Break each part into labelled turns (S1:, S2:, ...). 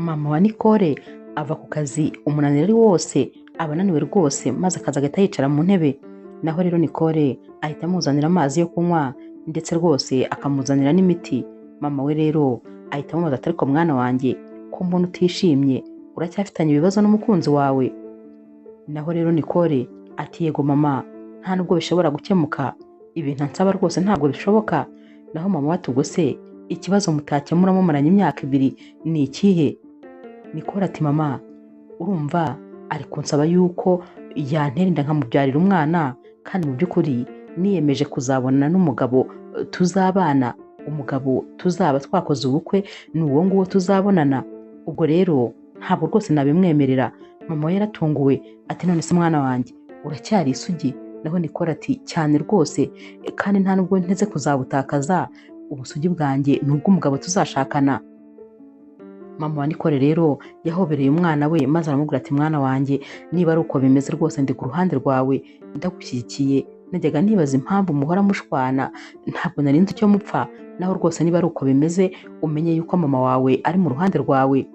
S1: Mama wa Nicole ava ku kazi umunaniro ari wose, aba ananiwe rwose maze akaza agahita yicara mu ntebe, naho rero Nicole ahita amuzanira amazi yo kunywa ndetse rwose akamuzanira n'imiti. Mama we rero ahita amubaza ati ariko mwana wanjye ko mbona utishimye, uracyafitanye ibibazo n'umukunzi wawe? Naho rero Nicole ati yego mama, nta nubwo bishobora gukemuka, ibintu ansaba rwose ntabwo bishoboka. Naho mama we ati ubwo se ikibazo mutakemura mumaranye imyaka 2 ni ikihe? Nicole ati mama, urumva ari kunsaba yuko yantera inda nkamubyarira umwana, kandi mu by'ukuri niyemeje kuzabonana n'umugabo tuzabana, umugabo tuzaba twakoze ubukwe ni uwo nguwo tuzabonana. Ubwo rero ntabwo rwose nabimwemerera. Mama we yaratunguwe ati none se mwana wanjye uracyari isugi? Naho Nicole ati cyane rwose, kandi nta nubwo nteze kuzabutakaza, ubusugi bwanjye ni ubw'umugabo tuzashakana. Mama wa Nicole rero yahobereye umwana we maze aramubwira ati mwana wanjye, niba ari uko bimeze rwose ndi ku ruhande rwawe, ndagushyigikiye. Najyaga nibaza impamvu muhora mushwana, ntabwo nari nzi icyo mupfa. Naho rwose niba ari uko bimeze umenye yuko mama wawe ari mu ruhande rwawe.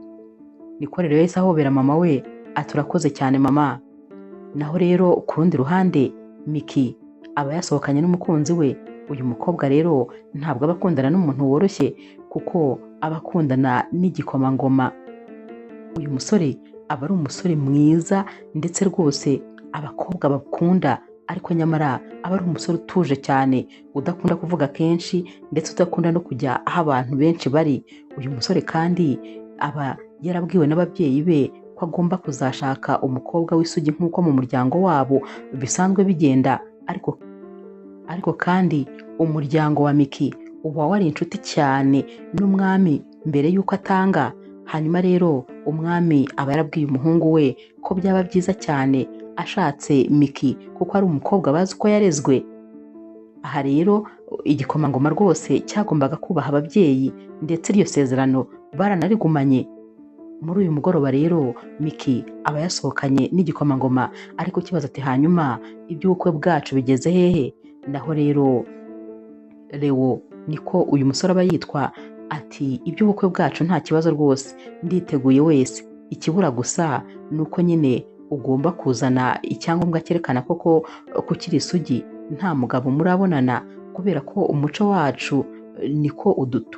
S1: Nicole rero yahise ahobera mama we ati urakoze cyane mama. Naho rero ku rundi ruhande Miki aba yasohokanye n'umukunzi we. Uyu mukobwa rero ntabwo aba akundana n'umuntu woroshye, kuko aba akundana n'igikomangoma. Uyu musore aba ari umusore mwiza ndetse rwose abakobwa bakunda, ariko nyamara aba ari umusore utuje cyane, udakunda kuvuga kenshi ndetse udakunda no kujya aho abantu benshi bari. Uyu musore kandi aba yarabwiwe n'ababyeyi be ko agomba kuzashaka umukobwa w'isugi nk'uko mu muryango wabo bisanzwe bigenda, ariko kandi umuryango wa Miki uba wari inshuti cyane n'umwami mbere y'uko atanga. Hanyuma rero umwami aba yarabwiye umuhungu we ko byaba byiza cyane ashatse Miki, kuko ari umukobwa bazi ko yarezwe. Aha rero igikomangoma rwose cyagombaga kubaha ababyeyi, ndetse iryo sezerano baranarigumanye. Muri uyu mugoroba rero Miki aba yasohokanye n'igikomangoma, ariko kibaza ati hanyuma iby'ubukwe bwacu bigeze hehe? Naho rero Leo niko uyu musore aba yitwa, ati iby'ubukwe bwacu nta kibazo rwose, nditeguye wese, ikibura gusa ni uko nyine ugomba kuzana icyangombwa cyerekana koko kukiri isugi nta mugabo murabonana, kubera ko umuco wacu niko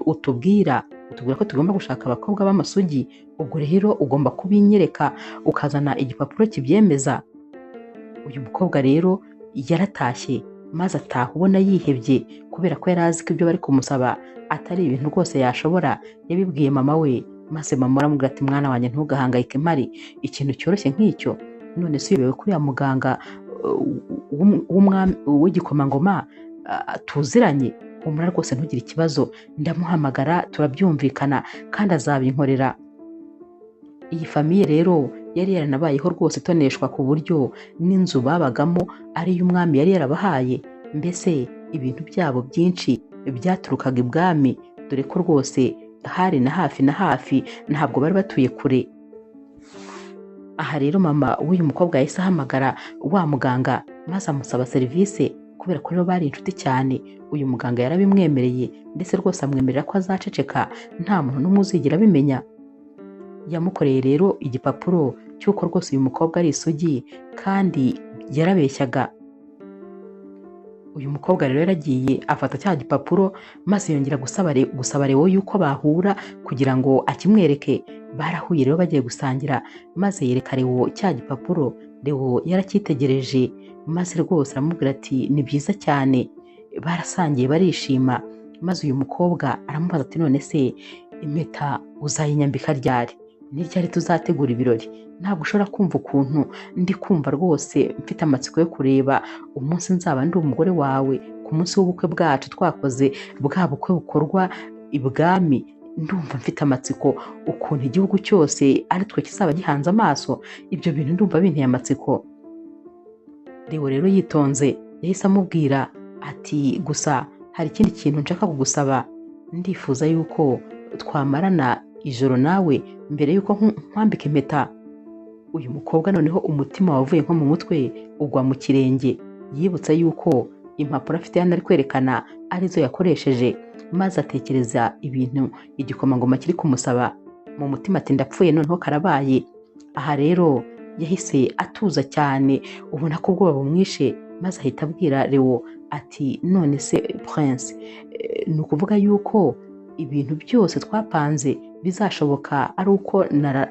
S1: utubwira ko tugomba gushaka abakobwa b'amasugi. Ubwo rero ugomba kubinyereka ukazana igipapuro kibyemeza. Uyu mukobwa rero yaratashye maze ataha ubona yihebye, kubera ko yari azi ko ibyo bari kumusaba atari ibintu rwose yashobora. Yabibwiye mama we, maze mama aramubwira ati mwana wanjye ntugahangayike mpari, ikintu cyoroshye nk'icyo. None se uyobewe kuriya muganga w'igikomangoma tuziranye? Humura rwose ntugire ikibazo, ndamuhamagara turabyumvikana kandi azabinkorera. Iyi famiye rero yari yaranabayeho rwose itoneshwa, ku buryo n'inzu babagamo ari y'umwami yari yarabahaye. Mbese ibintu byabo byinshi byaturukaga ibwami, dore ko rwose hari na hafi, ntabwo bari batuye kure. Aha rero mama w'uyu mukobwa yahise ahamagara wa muganga maze amusaba serivisi, kubera ko rero bari inshuti cyane. Uyu muganga yarabimwemereye ndetse rwose amwemerera ko azaceceka nta muntu n'umwe uzigera abimenya. Yamukoreye rero igipapuro cy'uko rwose uyu mukobwa ari isugi, kandi yarabeshyaga. Uyu mukobwa rero yaragiye afata cya gipapuro maze yongera gusaba Leo yuko bahura kugira ngo akimwereke. Barahuye rero bagiye gusangira, maze yereka Leo cya gipapuro. Leo yaracyitegereje maze rwose aramubwira ati ni byiza cyane. Barasangiye barishima, maze uyu mukobwa aramubaza ati none se impeta uzayinyambika ryari? Ni ryari tuzategura ibirori? Ntabwo ushobora kumva ukuntu ndi kumva rwose mfite amatsiko yo kureba umunsi nzaba ndi umugore wawe, ku munsi w'ubukwe bwacu twakoze bwa bukwe bukorwa ibwami. Ndumva mfite amatsiko ukuntu igihugu cyose ari twe kizaba gihanze amaso. Ibyo bintu ndumva binteye amatsiko. Leo rero yitonze yahise amubwira ati gusa hari ikindi kintu nshaka kugusaba, ndifuza yuko twamarana ijoro nawe mbere yuko nkwambika impeta. Uyu mukobwa noneho umutima wavuye nko mu mutwe ugwa mu kirenge, yibutsa yuko impapuro afite hano ari kwerekana arizo yakoresheje, maze atekereza ibintu igikomangoma kiri kumusaba. mu mutima ati ndapfuye noneho karabaye. Aha rero yahise atuza cyane ubona ko ubwoba bumwishe, maze ahita abwira Leo ati none se Prince, ni ukuvuga yuko ibintu byose twapanze bizashoboka ari uko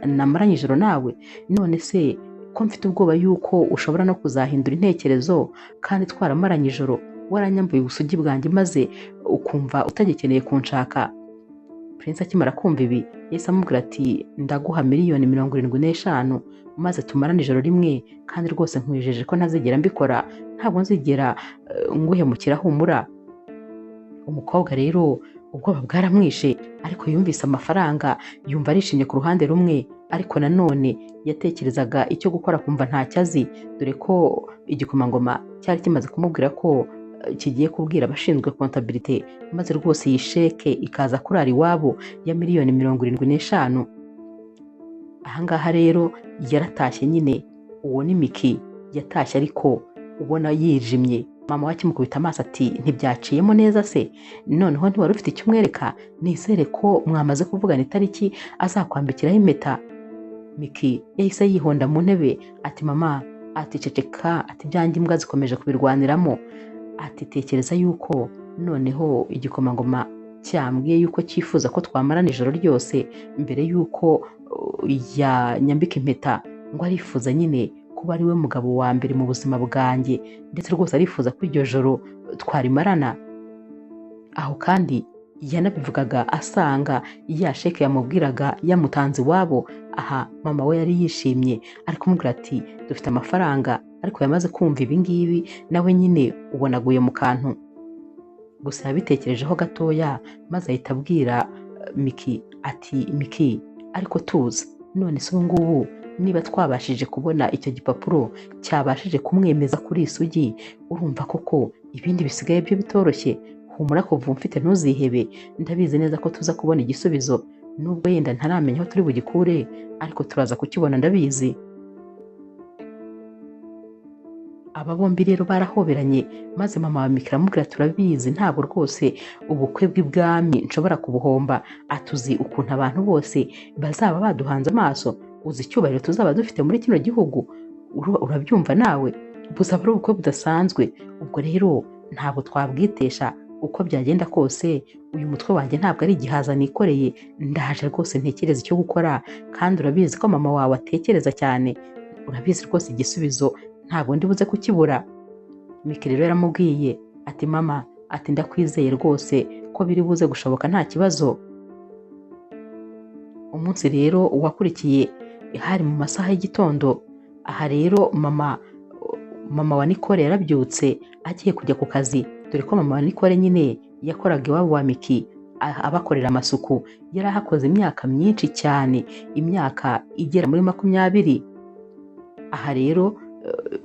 S1: namaranye ijoro nawe? None se ko mfite ubwoba yuko ushobora no kuzahindura intekerezo kandi twaramaranye ijoro, waranyambuye ubusugi bwanjye maze ukumva utagikeneye kunshaka. Prince akimara kumva ibi yahise amubwira ati ndaguha miliyoni 75 maze tumarane ijoro rimwe, kandi rwose nkwijeje ko ntazigera mbikora, ntabwo nzigera nguhemukira, humura. Umukobwa rero ubwoba bwaramwishe, ariko yumvise amafaranga yumva arishimye ku ruhande rumwe, ariko nanone yatekerezaga icyo gukora kumva ntacyo azi, dore ko igikomangoma cyari kimaze kumubwira ko kigiye kubwira abashinzwe kontabilite, maze rwose iyi sheke ikaza kurara iwabo ya miliyoni 75. Ahangaha rero yaratashye nyine, uwo ni Miki yatashye ariko ubona yijimye. Mama we akimukubita amaso ati ntibyaciyemo neza se? Noneho ntiwari ufite icyo umwereka? Nizere ko mwamaze kuvugana itariki azakwambikiraho impeta. Miki yahise yihonda mu ntebe ati mama, ati ceceka, ati byanjye imbwa zikomeje kubirwaniramo, ati tekereza yuko noneho igikomangoma cyambwiye yuko cyifuza ko twamarana ijoro ryose mbere yuko yanyambika impeta, ngo arifuza nyine kuba ari we mugabo wa mbere mu buzima bwanjye, ndetse rwose arifuza ko iryo joro twarimarana. Aho kandi yanabivugaga asanga ya sheke yamubwiraga yamutanze iwabo. Aha mama we yari yishimye, ari kumubwira ati dufite amafaranga, ariko yamaze kumva ibi ngibi nawe nyine ubona aguye mu kantu. Gusa yabitekerejeho gatoya, maze ahita abwira Miki ati Miki, ariko tuza, none se ubu ngubu niba twabashije kubona icyo gipapuro cyabashije kumwemeza kuri isugi, urumva koko ibindi bisigaye byo bitoroshye? Humura kuva mfite ntuzihebe, ndabizi neza ko tuza kubona igisubizo, nubwo yenda ntaramenya aho turi bugikure, ariko turaza kukibona ndabizi. Aba bombi rero barahoberanye, maze mama wa Miki aramubwira turabizi ntabwo rwose ubukwe bw'ibwami nshobora kubuhomba, atuzi ukuntu abantu bose bazaba baduhanze amaso, uzi icyubahiro tuzaba dufite muri kino gihugu, urabyumva nawe, buzaba ari ubukwe budasanzwe. Ubwo rero ntabwo twabwitesha, uko byagenda kose uyu mutwe wanjye ntabwo ari igihaza nikoreye, ndaje rwose ntekereza icyo gukora, kandi urabizi ko mama wawe atekereza cyane, urabizi rwose igisubizo ntabwo ndi buze kukibura. Miki rero yaramubwiye ati mama, ati ndakwizeye rwose ko biri buze gushoboka nta kibazo. Umunsi rero wakurikiye hari mu masaha y'igitondo. Aha rero mama wa Nicole yarabyutse agiye kujya ku kazi, dore ko mama wa Nicole nyine yakoraga iwabo wa Miki abakorera amasuku. Yari ahakoze imyaka myinshi cyane, imyaka igera muri 20. Aha rero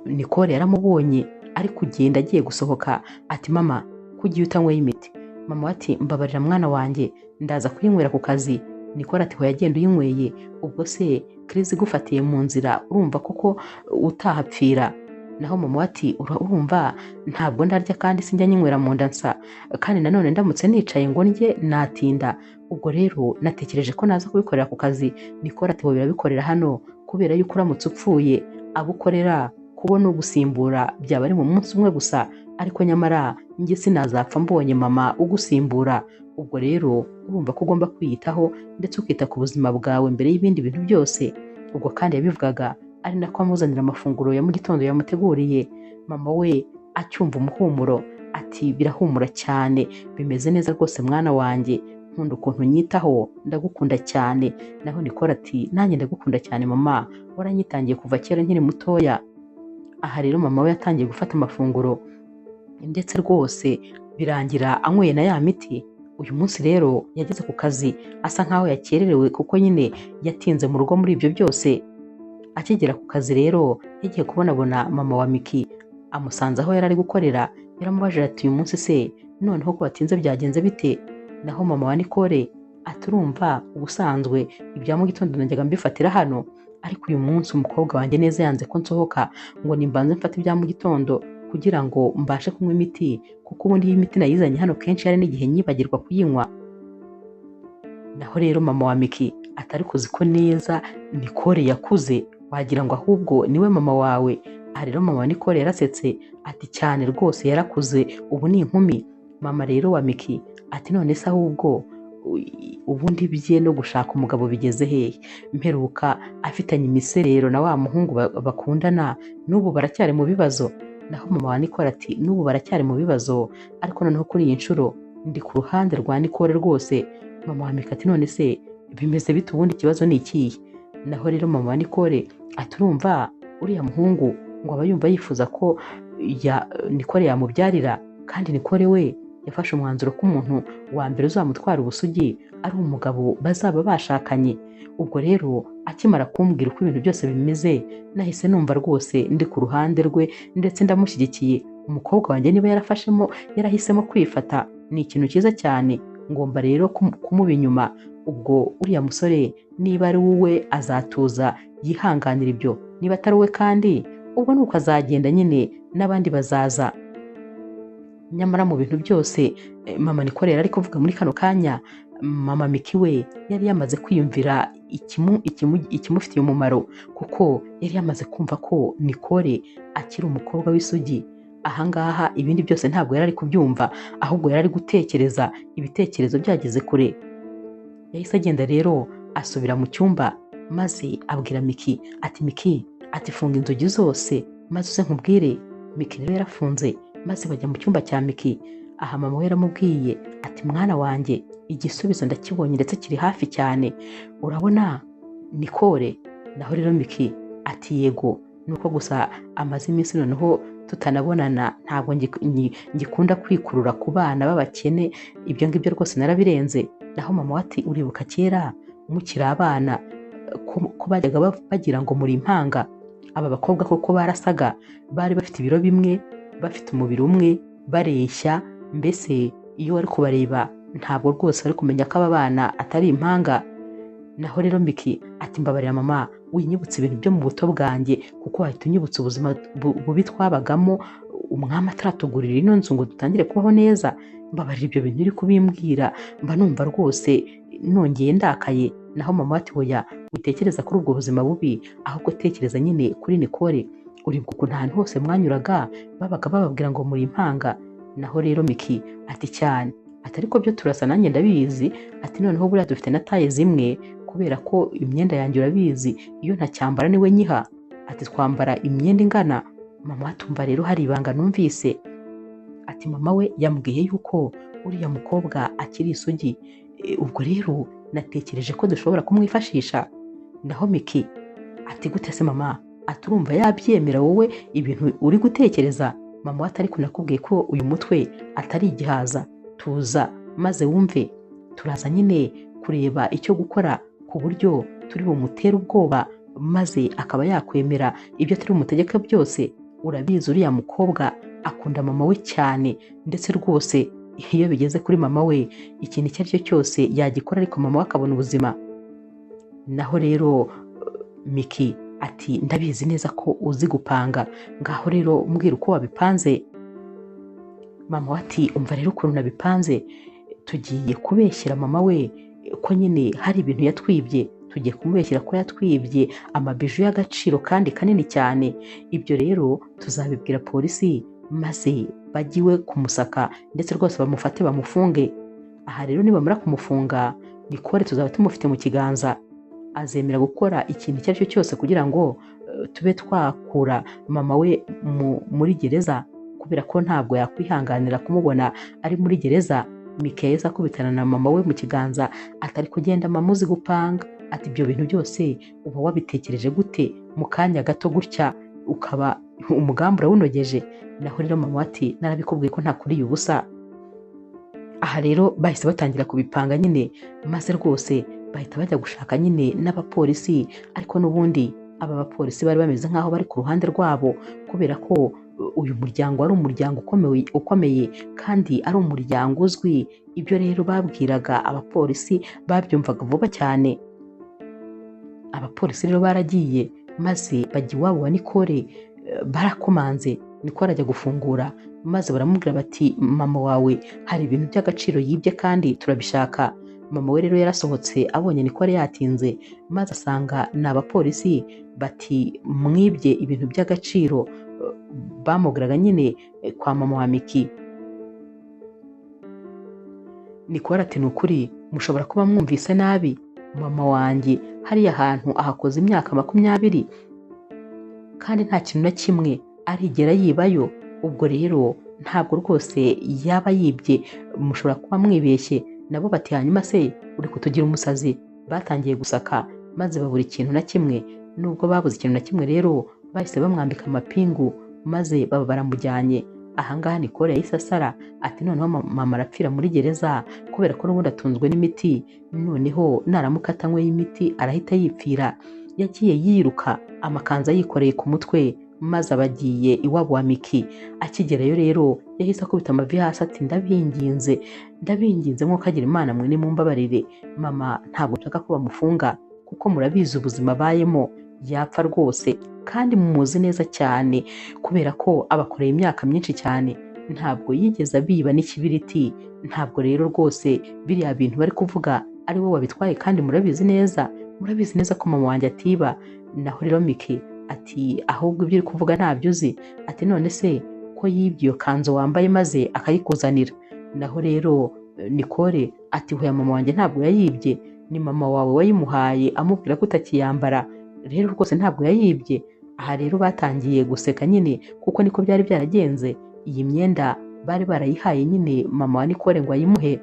S1: Nicole yaramubonye ari kugenda agiye gusohoka ati mama, kugiye utanyweye imiti? Mama ati mbabarira mwana wanjye, ndaza kuyinywera ku kazi. Nicole ati hoya genda uyinyweye, ubwo se krizi igufatiye mu nzira urumva koko utahapfira? Naho mama ati urumva ntabwo ndarya kandi sinjya nyinywera mu nda nsa, kandi nanone ndamutse nicaye ngo ndye natinda, ubwo rero natekereje ko naza kubikorera ku kazi. Nicole ati wowe birabikorera hano, kubera yuko uramutse upfuye abo ukorera kubona ugusimbura byaba ari mu munsi umwe gusa, ariko nyamara njye sinazapfa mbonye mama ugusimbura. Ubwo rero urumva ko ugomba kwiyitaho ndetse ukita ku buzima bwawe mbere y'ibindi bintu byose. Ubwo kandi yabivugaga ari nako amuzanira amafunguro ya mu gitondo yamuteguriye. Mama we acyumva umuhumuro ati birahumura cyane, bimeze neza rwose mwana wanjye, nkunda ukuntu nyitaho, ndagukunda cyane. Naho Nicole ati nanjye ndagukunda cyane mama, waranyitangiye kuva kera nkiri mutoya. Aha rero mama we yatangiye gufata amafunguro, ndetse rwose birangira anyweye na ya miti. Uyu munsi rero yageze ku kazi asa nkaho yakererewe, kuko nyine yatinze mu rugo muri ibyo byose. Akigera ku kazi rero yagiye kubonabona mama wa Miki amusanze aho yari ari gukorera. Yaramubajije ati uyu munsi se noneho ko watinze byagenze bite? Naho mama wa Nicole ati urumva ubusanzwe ibya mu gitondo najyaga mbifatira hano, ariko uyu munsi umukobwa wanjye neza yanze ko nsohoka ngo nimbanze mfate ibya mu gitondo kugira ngo mbashe kunywa imiti, kuko ubundi iyi miti nayizanye hano kenshi hari n'igihe nyibagirwa kuyinywa. Naho rero mama wa Miki atari kuzi ko neza Nicole yakuze wagira ngo ahubwo niwe mama wawe. Aha rero mama wa Nicole yarasetse ati cyane rwose yarakuze ubu ni inkumi. Mama rero wa Miki ati none se ahubwo ubundi bye no gushaka umugabo bigeze hehe? Mperuka afitanye imiserero na wa muhungu bakundana, n'ubu baracyari mu bibazo. Naho mama wa Nicole ati n'ubu baracyari mu bibazo, ariko noneho kuri iyi nshuro ndi ku ruhande rwa Nicole rwose. Mama wa Miki ati none se bimeze bite ubundi, ikibazo ni ikihe? Naho rero mama wa Nicole ati urumva uriya muhungu ngo aba yumva yifuza ko Nicole yamubyarira, kandi Nicole we yafashe umwanzuro ko umuntu wa mbere uzamutwara ubusugi ari umugabo bazaba bashakanye. Ubwo rero akimara kumbwira uko ibintu byose bimeze, nahise numva rwose ndi ku ruhande rwe ndetse ndamushyigikiye. Umukobwa wanjye niba yarahisemo kwifata ni ikintu cyiza cyane, ngomba rero kumuba inyuma. Ubwo uriya musore niba ari wowe azatuza yihanganira ibyo, niba atari we kandi ubwo nuko azagenda nyine, n'abandi bazaza. Nyamara mu bintu byose mama Nicole yari ari kuvuga muri kano kanya, mama Miki we yari yamaze kwiyumvira ikimufitiye umumaro, kuko yari yamaze kumva ko Nicole akiri umukobwa w'isugi. Ahangaha ibindi byose ntabwo yari ari kubyumva, ahubwo yari ari gutekereza, ibitekerezo byageze kure. Yahise agenda rero asubira mu cyumba, maze abwira Miki ati Miki ati funga inzugi zose maze uze nkubwire. Miki rero yarafunze maze bajya mu cyumba cya Miki. Aha mama we yaramubwiye ati mwana wanjye igisubizo ndakibonye ndetse kiri hafi cyane, urabona Nicole? Naho rero Miki ati yego, nuko gusa amaze iminsi noneho tutanabonana, ntabwo ngikunda kwikurura ku bana b'abakene, ibyo ngibyo rwose narabirenze. Naho mama we ati uribuka kera mukiri abana ko bajyaga bagira ngo muri impanga? Aba bakobwa koko barasaga, bari bafite ibiro bimwe, bafite umubiri umwe, bareshya, mbese iyo wari kubareba ntabwo rwose wari kumenya ko aba bana atari impanga. Naho rero Miki ati mbabarira mama, winyibutse ibintu byo mu buto bwanjye, kuko wahita unyibutsa ubuzima bubi twabagamo, umwami ataratugurira ino nzu ngo dutangire kubaho neza. Mbabarira ibyo bintu uri kubimbwira, mba numva rwose nongeye ndakaye. Naho mama ati hoya, witekereza kuri ubwo buzima bubi, ahubwo tekereza nyine kuri Nicole. Uribuka ukuntu ahantu hose mwanyuraga babaga bababwira ngo muri impanga? Naho rero Miki ati cyane, ati ariko byo turasa nanjye ndabizi, ati noneho buriya dufite na taye zimwe, kubera ko imyenda yanjye urabizi iyo ntacyambara niwe nyiha, ati twambara imyenda ingana. Mama atumva rero hari ibanga numvise. Ati mama we yambwiye yuko uriya mukobwa akiri isugi, ubwo rero natekereje ko dushobora kumwifashisha. Naho Miki ati gute se mama? Ati urumva yabyemera wowe ibintu uri gutekereza? Mama we atari kunakubwiye ko uyu mutwe atari igihaza, tuza maze wumve, turaza nyine kureba icyo gukora ku buryo turi bumutere ubwoba, maze akaba yakwemera ibyo turi bumutegeke byose. Urabizi uriya mukobwa akunda mama we cyane, ndetse rwose iyo bigeze kuri mama we ikintu icyo ari cyo cyose yagikora, ariko mama we akabona ubuzima. Naho rero Miki ati ndabizi neza ko uzi gupanga, ngaho rero mbwira uko wabipanze. Mama we ati umva rero ukuntu nabipanze, tugiye kubeshyira mama we ko nyine hari ibintu yatwibye, tugiye kumubeshyira ko yatwibye amabiju y'agaciro kandi kanini cyane. Ibyo rero tuzabibwira polisi maze bagiwe kumusaka, ndetse rwose bamufate bamufunge. Aha rero nibamara kumufunga, Nicole tuzaba tumufite mu kiganza, azemera gukora ikintu icyo ari cyo cyose kugira ngo tube twakura mama we muri gereza, kubera ko ntabwo yakwihanganira kumubona ari muri gereza. Miki yahise akubitana na mama we mu kiganza, atari kugenda mama uzi gupanga. Ati ibyo bintu byose uba wabitekereje gute mu kanya gato gutya, ukaba umugambi urawunogeje? Naho rero mama ati narabikubwiye ko ntakuriye ubusa. Aha rero bahise batangira kubipanga nyine, maze rwose bahita bajya gushaka nyine n'abapolisi, ariko n'ubundi aba bapolisi bari bameze nk'aho bari ku ruhande rwabo, kubera ko uyu muryango ari umuryango ukomeye kandi ari umuryango uzwi. Ibyo rero babwiraga abapolisi babyumvaga vuba cyane. Abapolisi rero baragiye maze bajya iwabo wa Nicole, barakomanze. Nicole ajya gufungura maze baramubwira bati mama wawe hari ibintu by'agaciro yibye kandi turabishaka. mama we rero yarasohotse abonye Nicole yatinze, maze asanga ni abapolisi bati mwibye ibintu by'agaciro bamuguraga nyine kwa mama wa Miki. Nicole ati ni ukuri mushobora kuba mwumvise nabi, mama wanjye hariya hantu ahakoze imyaka 20 kandi nta kintu na kimwe arigera yibayo. Ubwo rero ntabwo rwose yaba yibye, mushobora kuba mwibeshye. Nabo bati hanyuma se uri kutugira umusazi? Batangiye gusaka maze babura ikintu na kimwe. Nubwo babuze ikintu na kimwe rero bahise bamwambika amapingu maze baba baramujyanye. Ahangaha Nicole yahise asara ati noneho mama arapfira muri gereza kubera ko n'ubundi atunzwe n'imiti, noneho naramuka atanyweye imiti arahita yipfira. Yagiye yiruka amakanzu yikoreye ku mutwe maze abagiye iwabo wa Miki. Akigerayo rero yahise akubita amavi hasi ati ndabinginze nk'uko agira Imana mwe nimumbabarire, mama ntabwo nshaka ko bamufunga kuko murabizi ubuzima abayemo, yapfa rwose kandi mumuzi neza cyane kubera ko abakoreye imyaka myinshi cyane, ntabwo yigeze abiba n'ikibiriti. Ntabwo rero rwose biriya bintu bari kuvuga ari wowe wabitwaye kandi murabizi neza ko mama wanjye atiba. Naho rero Miki ati ahubwo ibyo uri kuvuga ntabyo uzi. Ati none se ko yibye iyo kanzu wambaye maze akayikuzanira? Naho rero Nicole ati hoya mama wanjye ntabwo yayibye, ni mama wawe wayimuhaye amubwira ko utakiyambara, rero rwose ntabwo yayibye. Aha rero batangiye guseka nyine kuko niko byari byaragenze. Iyi myenda bari barayihaye nyine mama wa Nicole ngo ayimuhe.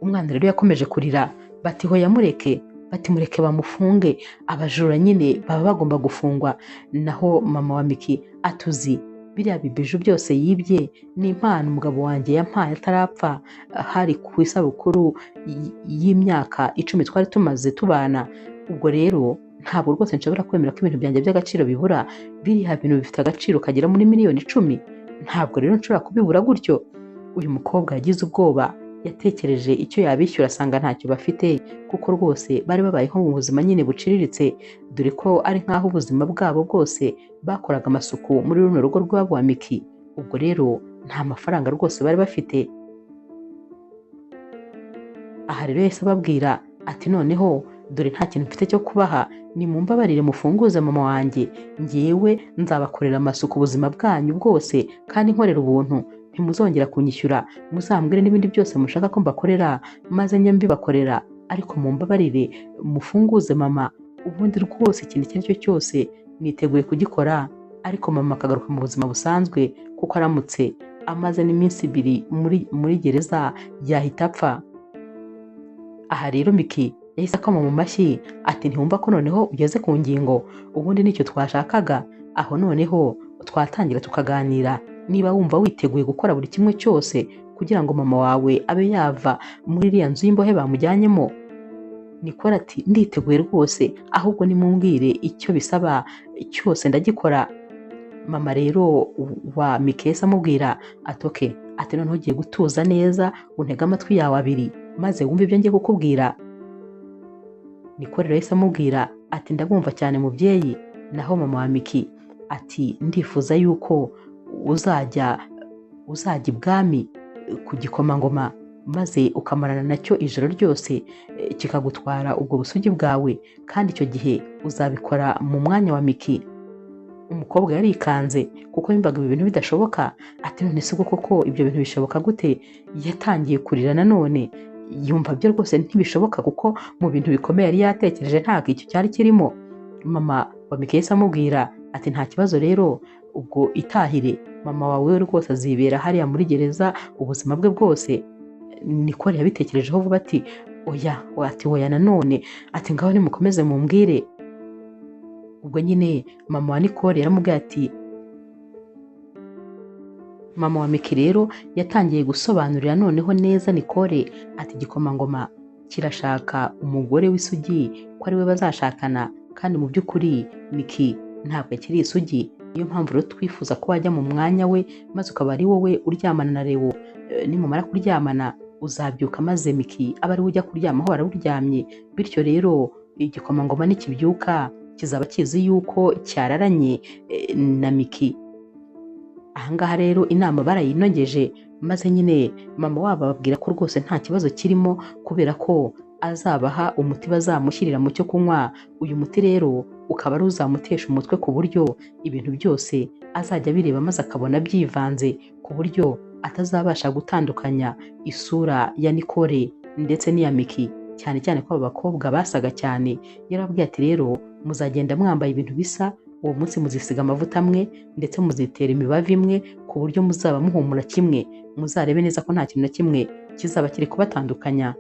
S1: Umwana rero yakomeje kurira bati hoya mureke, bati mureke bamufunge, abajura nyine baba bagomba gufungwa. Naho mama wa Miki atuzi biriya bibiju byose yibye ni impano umugabo wanjye yampaye atarapfa, hari ku isabukuru y'imyaka 10 twari tumaze tubana. Ubwo rero ntabwo rwose nshobora kwemera ko ibintu byanjye by'agaciro bibura. Biriya bintu bifite agaciro kagera muri miliyoni 10, ntabwo rero nshobora kubibura gutyo. Uyu mukobwa yagize ubwoba, yatekereje icyo yabishyura asanga ntacyo bafite kuko rwose bari babayeho mu buzima nyine buciriritse, dore ko ari nk'aho ubuzima bwabo bwose bakoraga amasuku muri runo rugo rw'abo wa Miki. Ubwo rero nta mafaranga rwose bari bafite. Aha rero yahise ababwira ati noneho dore nta kintu mfite cyo kubaha, nimumbabarire mufunguze mama wanjye, ngewe nzabakorera amasuku ubuzima bwanyu bwose kandi nkorera ubuntu, ntimuzongera kunyishyura, muzambwire n'ibindi byose mushaka ko mbakorera maze njye mbibakorera, ariko mumbabarire mufunguze mama, ubundi rwose ikintu icyo ari cyo cyose niteguye kugikora, ariko mama akagaruka mu buzima busanzwe kuko aramutse amaze n'iminsi 2 muri gereza yahita apfa. Aha rero Miki yahise akoma mu mashyi ati ntiwumva ko noneho ugeze ku ngingo, ubundi nicyo twashakaga. Aho noneho twatangira tukaganira, niba wumva witeguye gukora buri kimwe cyose kugira ngo mama wawe abe yava muri iriya nzu y'imbohe bamujyanyemo. Nicole ati nditeguye rwose, ahubwo nimumbwire icyo bisaba cyose ndagikora. Mama rero wa Miki yahise amubwira ati okay, ati noneho ugiye gutuza neza untege amatwi yawe abiri maze wumve ibyo ngiye kukubwira. Nicole rero yahise amubwira ati ndabumva cyane mubyeyi. Naho mama wa Miki ati ndifuza yuko uzajya ibwami ku gikomangoma maze ukamarana nacyo ijoro ryose kikagutwara ubwo busugi bwawe, kandi icyo gihe uzabikora mu mwanya wa Miki. Umukobwa yarikanze kuko yumvaga ibi bintu bidashoboka. Ati none se koko ibyo bintu bishoboka gute? Yatangiye kurira nanone, yumva byo rwose ntibishoboka kuko mu bintu bikomeye yari yatekereje ntabwo icyo cyari kirimo. Mama wa Miki yahise amubwira ati nta kibazo rero, ubwo itahire, mama wawe rwose azibera hariya muri gereza ubuzima bwe bwose. Nicole yabitekerejeho vuba ati oya nanone, ati ngaho nimukomeze mumbwire. Ubwo nyine mama wa Nicole yaramubwiye ati mama wa Miki rero yatangiye gusobanurira noneho neza Nicole ati igikomangoma kirashaka umugore w'isugi ko ari we bazashakana, kandi mu by'ukuri Miki ntabwo akiri isugi. Niyo mpamvu rero twifuza ko wajya mu mwanya we maze ukaba ari wowe uryamana na Leo. Nimumara kuryamana uzabyuka maze Miki aba ari we ujya kuryamaho warawuryamye, bityo rero igikomangoma nikibyuka kizaba kizi yuko cyararanye na Miki. Ahangaha rero inama barayinogeje maze nyine mama wabo ababwira ko rwose nta kibazo kirimo kubera ko azabaha umuti bazamushyirira mu cyo kunywa. Uyu muti rero ukaba ari uzamutesha umutwe ku buryo ibintu byose azajya abireba maze akabona byivanze, ku buryo atazabasha gutandukanya isura ya Nicole ndetse n'iya Miki, cyane cyane ko aba bakobwa basaga cyane. Yarababwiye ati rero muzagenda mwambaye ibintu bisa, uwo munsi muzisiga amavuta amwe ndetse muzitera imibavu imwe, ku buryo muzaba muhumura kimwe, muzarebe neza ko nta kintu na kimwe kizaba kiri kubatandukanya.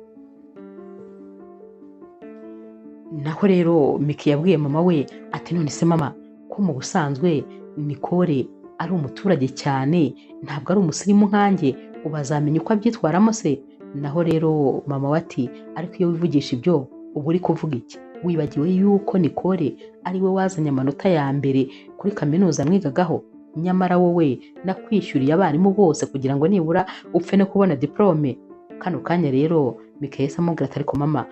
S1: Naho rero Miki yabwiye mama we ati none se mama, ko mu busanzwe Nicole ari umuturage cyane, ntabwo ari umusirimu nkanjye, ubazamenya uko abyitwaramo se? Naho rero mama we ati ariko iyo wivugisha ibyo uba uri kuvuga iki? Wibagiwe yuko Nicole ari we wazanye amanota ya mbere kuri kaminuza mwigagaho, nyamara wowe nakwishyuriye abarimu bose kugira ngo nibura upfe no kubona diplome. Kano kanya rero Miki yahise amubwira ati ariko mama,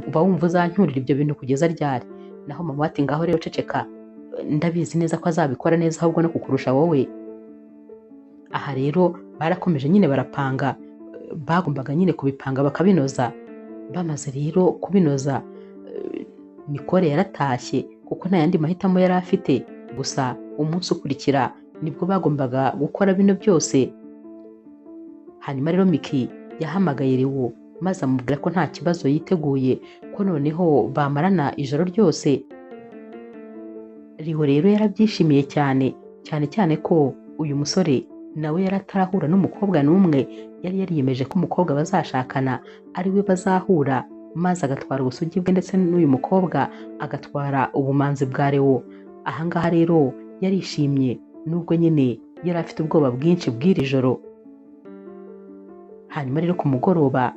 S1: uba wumva uzancyurira ibyo bintu kugeza ryari? Naho mama ati ngaho rero ceceka, ndabizi neza ko azabikora neza ahubwo no kukurusha wowe. Aha rero barakomeje nyine barapanga, bagombaga nyine kubipanga bakabinoza. Bamaze rero kubinoza, Nicole yaratashye kuko nta yandi mahitamo yari afite. Gusa umunsi ukurikira nibwo bagombaga gukora bino byose. Hanyuma rero Miki yahamagaye Leo maze amubwira ko nta kibazo yiteguye, ko noneho bamarana ijoro ryose. Leo rero yarabyishimiye cyane, cyane cyane ko uyu musore nawe yari atarahura n'umukobwa n'umwe. Yari yariyemeje ko umukobwa bazashakana ari we bazahura, maze agatwara ubusugi bwe ndetse n'uyu mukobwa agatwara ubumanzi bwa Leo. Ahangaha rero yarishimye nubwo nyine yari afite ubwoba bwinshi bw'iri joro. Hanyuma rero ku mugoroba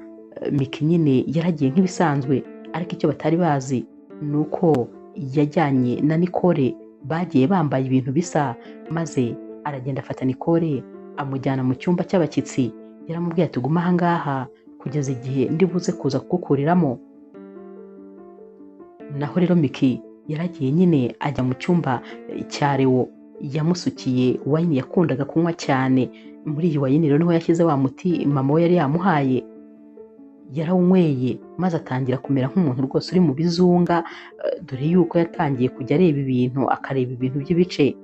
S1: Miki nyine yaragiye nk'ibisanzwe, ariko icyo batari bazi ni uko yajyanye na Nicole, bagiye bambaye ibintu bisa, maze aragenda afata Nicole amujyana mu cyumba cy'abashyitsi. Yaramubwiye ati guma aha ngaha kugeza igihe ndi buze kuza kugukuriramo. Naho rero Miki yaragiye nyine ajya mu cyumba cya Leo, yamusukiye wayini yakundaga kunywa cyane. Muri iyi wayini rero niho yashyize wa muti mama we yari yamuhaye. Yarawunyweye maze atangira kumera nk'umuntu rwose uri mu bizunga, dore yuko yatangiye kujya areba ibintu, akareba ibintu by'ibice.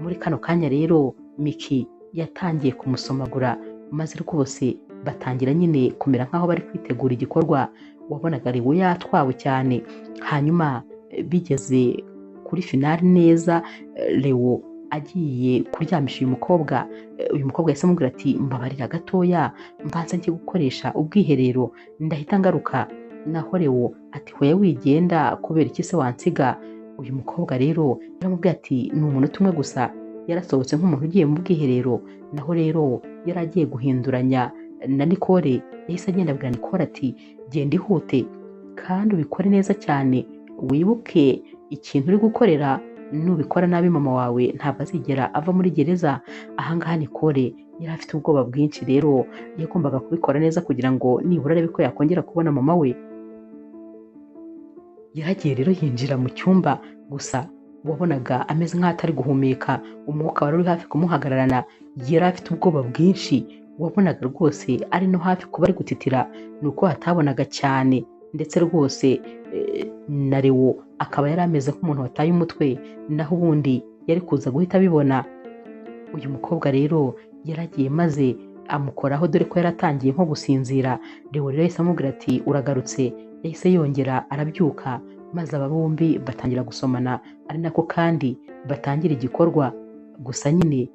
S1: Muri kano kanya rero Miki yatangiye kumusomagura, maze rwose batangira nyine kumera nk'aho bari kwitegura igikorwa. Wabonaga Leo yatwawe cyane. Hanyuma bigeze kuri finali neza, Leo agiye kuryamisha uyu mukobwa yahise amubwira ati mbabarira gatoya, mbanza njye gukoresha ubwiherero, ndahita ngaruka. Naho Leo ati hoya wigenda, kubera iki se wansiga? Uyu mukobwa rero yaramubwiye ati ni umunota umwe gusa. Yarasohotse nk'umuntu ugiye mu bwiherero. Naho rero yari agiye guhinduranya na Nicole, yahise agenda abwira Nicole ati genda ihute kandi ubikore neza cyane, wibuke ikintu uri gukorera, nubikora nabi mama wawe ntabwo azigera ava muri gereza. Ahangaha Nicole yari afite ubwoba bwinshi, rero yagombaga kubikora neza kugira ngo nibura arebe ko yakongera kubona mama we. Yaragiye rero yinjira mu cyumba, gusa wabonaga ameze nk'aho atari guhumeka, umwuka wari uri hafi kumuhagararana. Yari afite ubwoba bwinshi, wabonaga rwose ari no hafi kuba ari gutitira, nuko hatabonaga cyane. Ndetse rwose na Leo akaba yari ameze nk'umuntu wataye umutwe, naho ubundi yari kuza guhita abibona. Uyu mukobwa rero yaragiye maze amukoraho, dore ko yaratangiye nko gusinzira. Leo rero yahise amubwira ati uragarutse. Yahise yongera arabyuka, maze aba bombi batangira gusomana, ari nako kandi batangira igikorwa. Gusa nyine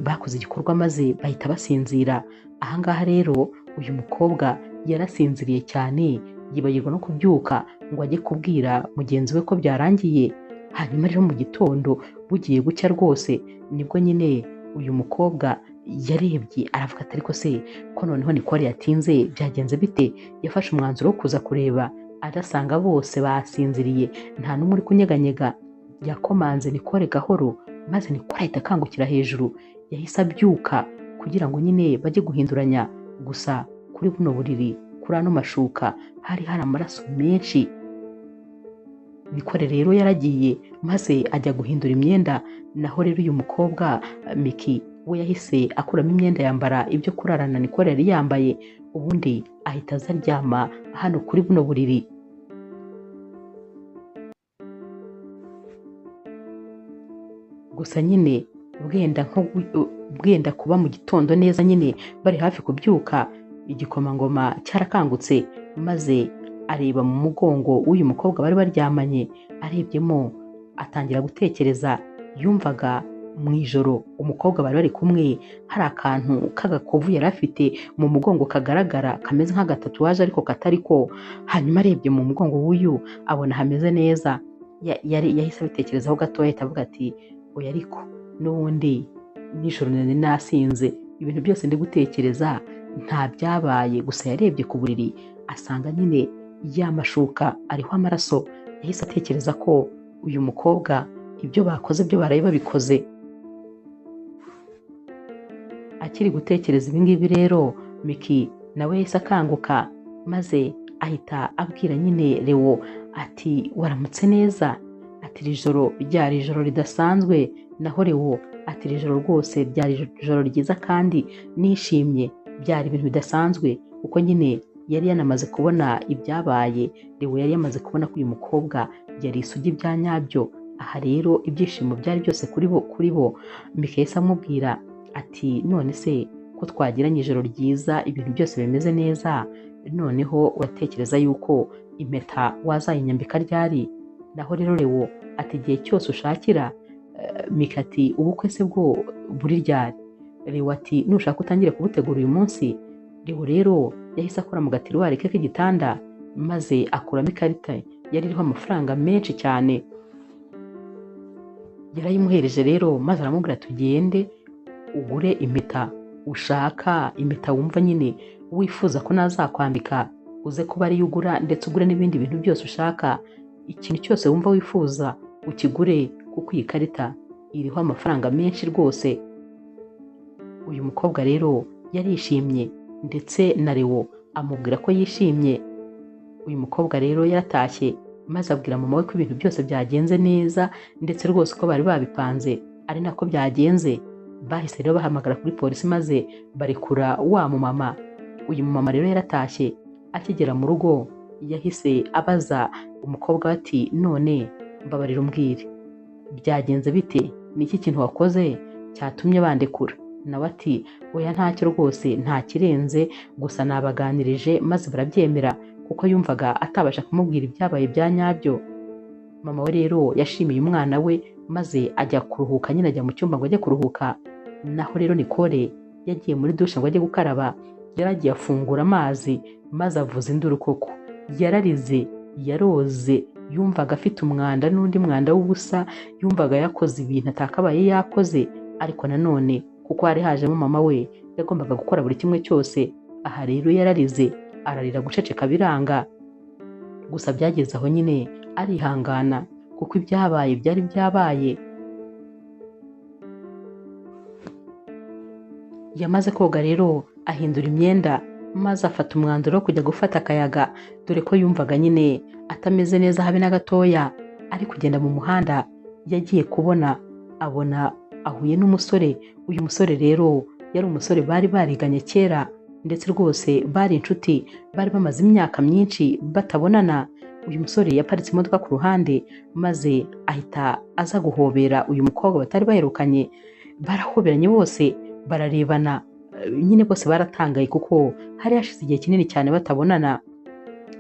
S1: bakoze igikorwa maze bahita basinzira. Ahangaha rero uyu mukobwa yarasinziriye cyane, yibagirwa no kubyuka ngo ajye kubwira mugenzi we ko byarangiye. Hanyuma rero mu gitondo bugiye gucya rwose, nibwo nyine uyu mukobwa yarebye aravuga ati ariko se ko noneho Nicole yatinze, byagenze bite? Yafashe umwanzuro wo kuza kureba, arasanga bose basinziriye, nta n'umwe uri kunyeganyega. Yakomanze Nicole gahoro, maze Nicole ahita akangukira hejuru. Yahise abyuka kugira ngo nyine bajye guhinduranya. Gusa kuri buno buriri, kuri ano mashuka hari amaraso menshi. Nicole rero yaragiye maze ajya guhindura imyenda. Naho rero uyu mukobwa Miki we yahise akuramo imyenda yambara ibyo kurarana Nicole yari yambaye, ubundi ahita aza aryama hano kuri buno buriri. Gusa nyine bwenda kuba mu gitondo neza nyine bari hafi kubyuka, igikomangoma cyarakangutse maze areba mu mugongo w'uyu mukobwa bari baryamanye, arebyemo atangira gutekereza. Yumvaga mu ijoro umukobwa bari bari kumwe hari akantu k'agakovu yari afite mu mugongo kagaragara kameze nk'agatatuwaje ariko katari ko. Hanyuma arebye mu mugongo w'uyu abona hameze neza, yahise abitekerezaho gatoya ahita avuga ati oya ariko n'ubundi nijoro nari nasinze, ibintu byose ndi gutekereza nta byabaye. Gusa yarebye ku buriri asanga nyine ya mashuka ariho amaraso, yahise atekereza ko uyu mukobwa ibyo bakoze byo baraye babikoze. Akiri gutekereza ibi ngibi rero Miki nawe yahise akanguka maze ahita abwira nyine Leo ati waramutse neza, ati iri joro ryari ijoro ridasanzwe. Naho Leo ati iri joro rwose ryari ijoro ryiza kandi nishimye, byari ibintu bidasanzwe kuko nyine yari yanamaze kubona ibyabaye. Leo yari yamaze kubona ko uyu mukobwa yari isugi bya nyabyo. Aha rero ibyishimo byari byose kuri bo. Miki yahise amubwira ati none se ko twagiranye ijoro ryiza ibintu byose bimeze neza, noneho uratekereza yuko impeta wazayinyambika ryari? Naho rero Leo ati igihe cyose ushakira. Miki ati ubukwe se bwo buri ryari? Leo ati nushaka utangire kubutegura uyu munsi. Leo rero yahise akora mu gatiruwari ke k'igitanda maze akuramo ikarita yari iriho amafaranga menshi cyane. Yarayimuhereje rero maze aramubwira tugende ugure impeta ushaka, impeta wumva nyine wifuza ko nazakwambika uze kuba ariyo ugura, ndetse ugure n'ibindi bintu byose ushaka. Ikintu cyose wumva wifuza ukigure kuko iyi karita iriho amafaranga menshi rwose. Uyu mukobwa rero yarishimye ndetse na Leo amubwira ko yishimye. Uyu mukobwa rero yaratashye maze abwira mama we ko ibintu byose byagenze neza ndetse rwose ko bari babipanze ari nako byagenze. Bahise rero bahamagara kuri polisi maze barekura wa mumama. Uyu mumama rero yaratashye, akigera mu rugo yahise abaza umukobwa ati none mbabarira umbwire byagenze bite, niki kintu wakoze cyatumye bandekura? Nawe ati oya ntacyo rwose, nta kirenze, gusa nabaganirije maze barabyemera kuko yumvaga atabasha kumubwira ibyabaye bya nyabyo. Mama we rero yashimiye umwana we maze ajya kuruhuka, nyine ajya mu cyumba ngo ajye kuruhuka. Naho rero Nicole yagiye muri dushe ngo ajye gukaraba, yaragiye afungura amazi maze avuza induru koko. Yararize, yaroze, yumvaga afite umwanda n'undi mwanda w'ubusa, yumvaga yakoze ibintu atakabaye yakoze. Ariko nanone kuko hari hajemo mama we yagombaga gukora buri kimwe cyose. Aha rero yararize, ararira guceceka biranga. Gusa byageze aho nyine arihangana kuko ibyabaye byari byabaye. Yamaze koga rero ahindura imyenda maze afata umwanzuro wo kujya gufata akayaga, dore ko yumvaga nyine atameze neza habe na gatoya. Ari kugenda mu muhanda yagiye kubona abona ahuye n'umusore. Uyu musore rero yari umusore bari bariganye kera ndetse rwose bari inshuti, bari bamaze imyaka myinshi batabonana. Uyu musore yaparitse imodoka ku ruhande maze ahita aza guhobera uyu mukobwa batari baherukanye. Barahoberanye bose bararebana, nyine bose baratangaye kuko hari hashize igihe kinini cyane batabonana.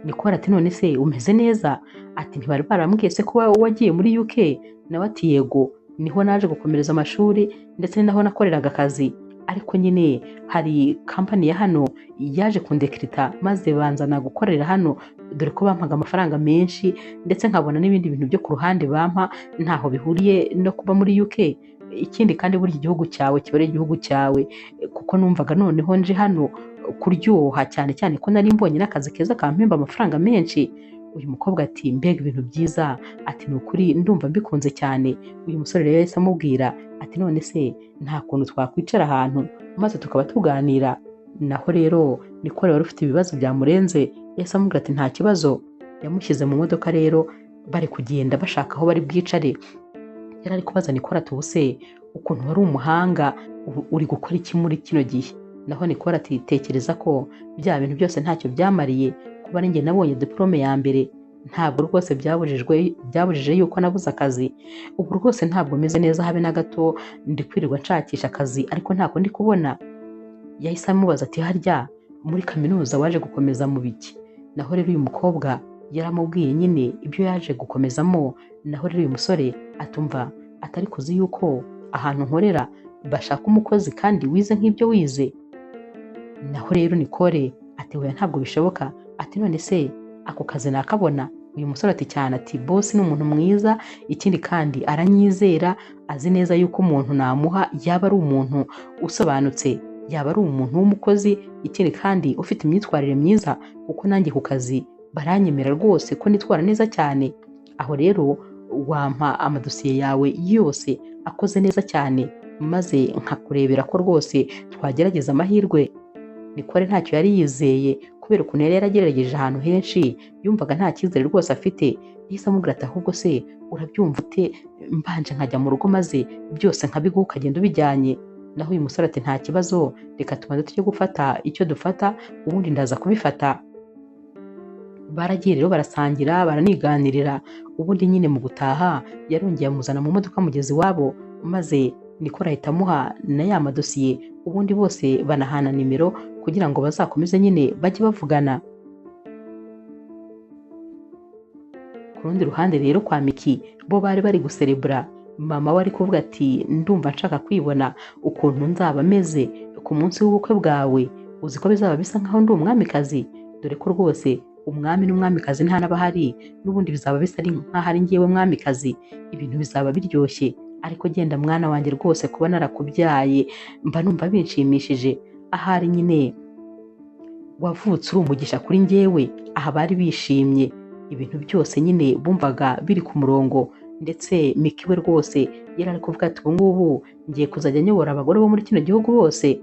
S1: Nicole ati none se umeze neza? Ati ntibari barambwiye se ko wagiye muri UK? Nawe ati yego, niho naje gukomereza amashuri ndetse naho nakoreraga akazi, ariko nyine hari kampani ya hano yaje kundekirita maze banzana gukorera hano, dore ko bampaga amafaranga menshi ndetse nkabona n'ibindi bintu byo ku ruhande bampa ntaho bihuriye no kuba muri UK. Ikindi kandi burya igihugu cyawe kiba ari igihugu cyawe, kuko numvaga noneho nje hano kuryoha, cyane cyane ko nari mbonye n'akazi keza kampemba amafaranga menshi. Uyu mukobwa ati mbega ibintu byiza, ati ni ukuri ndumva mbikunze cyane. Uyu musore rero yahise amubwira ati none se nta kuntu twakwicara ahantu maze tukaba tuganira? Naho rero Nicole wari ufite ibibazo byamurenze yahise amubwira ati nta kibazo. Yamushyize mu modoka rero bari kugenda bashaka aho bari bwicare. Yari ari kubaza Nicole ati ubuse ukuntu wari umuhanga, uri gukora iki muri kino gihe? Naho Nicole ati tekereza ko bya bintu byose ntacyo byamariye, kuba ari njye nabonye diplome ya mbere ntabwo rwose byabujije yuko nabuze akazi. Ubu rwose ntabwo meze neza habe na gato, ndi kwirirwa nshakisha akazi ariko ntako ndi kubona. Yahise amubaza ati harya muri kaminuza waje gukomeza mu biki? Naho rero uyu mukobwa yaramubwiye nyine ibyo yaje gukomezamo. Naho rero uyu musore atumva atari kuzi yuko ahantu nkorera bashaka umukozi kandi wize nk'ibyo wize. Naho rero Nicole ati oya ntabwo bishoboka. Ati none se ako kazi nakabona? Uyu musore ati cyane. Ati boss ni umuntu mwiza, ikindi kandi aranyizera, azi neza yuko umuntu namuha yaba ari umuntu usobanutse, yaba ari umuntu w'umukozi, ikindi kandi ufite imyitwarire myiza, kuko nanjye ku kazi baranyemera rwose ko nitwara neza cyane. Aho rero wampa amadosiye yawe yose akoze neza cyane, maze nkakurebera ko rwose twagerageza amahirwe. Nicole ntacyo yari yizeye kubera ukuntu yari yaragerageje ahantu henshi, yumvaga nta cyizere rwose afite. Yahise amubwira ati ahubwo se urabyumva ute mbanje nkajya mu rugo maze byose nkabiguha ukagenda ubijyanye? Naho uyu musore ati nta kibazo, reka tubanze tujye gufata icyo dufata ubundi ndaza kubifata. Baragiye rero barasangira baraniganirira, ubundi nyine mu gutaha yarongeye amuzana mu modoka mugezi wabo, maze Nicole ahita amuha na ya madosiye, ubundi bose banahana nimero kugira ngo bazakomeze nyine bajye bavugana. Ku rundi ruhande rero kwa Miki bo bari bari guserebura. Mama we ari kuvuga ati ndumva nshaka kwibona ukuntu nzaba meze ku munsi w'ubukwe bwawe, uzi ko bizaba bisa nkaho ndi umwamikazi, dore ko rwose umwami n'umwamikazi nta n'abahari, n'ubundi bizaba bisa nkaho ari njyewe mwamikazi, ibintu bizaba biryoshye. Ariko genda mwana wanjye rwose, kuba narakubyaye mba numva binshimishije. Ahari nyine wavutse uri umugisha kuri njyewe. Aha bari bishimye, ibintu byose nyine bumvaga biri ku murongo, ndetse Miki we rwose yari ari kuvuga ati ubu ngubu ngiye kuzajya nyobora abagore bo muri kino gihugu bose.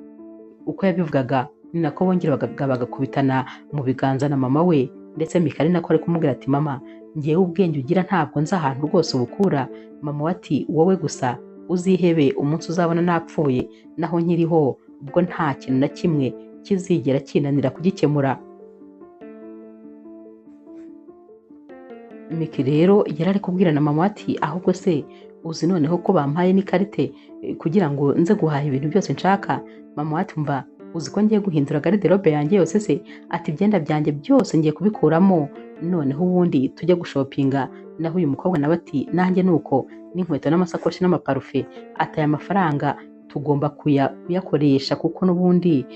S1: Uko yabivugaga ni nako bongeraga bagakubitana mu biganza na mama we, ndetse Miki ari nako ari kumubwira ati mama ngewe ubwenge ugira ntabwo nzi ahantu rwose ubukura. Mama we ati wowe gusa uzihebe umunsi uzabona napfuye, naho nkiriho ubwo nta kintu na kimwe kizigera kinanira kugikemura. Miki rero yari ari kubwira na mama ati ahubwo se uzi noneho ko bampaye n'ikarite kugira ngo nze guhaha ibintu byose nshaka? Mama ati mva uzi ko ngiye guhindura garderobe yanjye yose se? Ati ibyenda byanjye byose ngiye kubikuramo, noneho ubundi tujye gushopinga. Naho uyu mukobwa nawe ati nanjye nuko, n'inkweto n'amasakoshi n'amaparufe. Ati aya mafaranga tugomba kuyakoresha kuko n'ubundi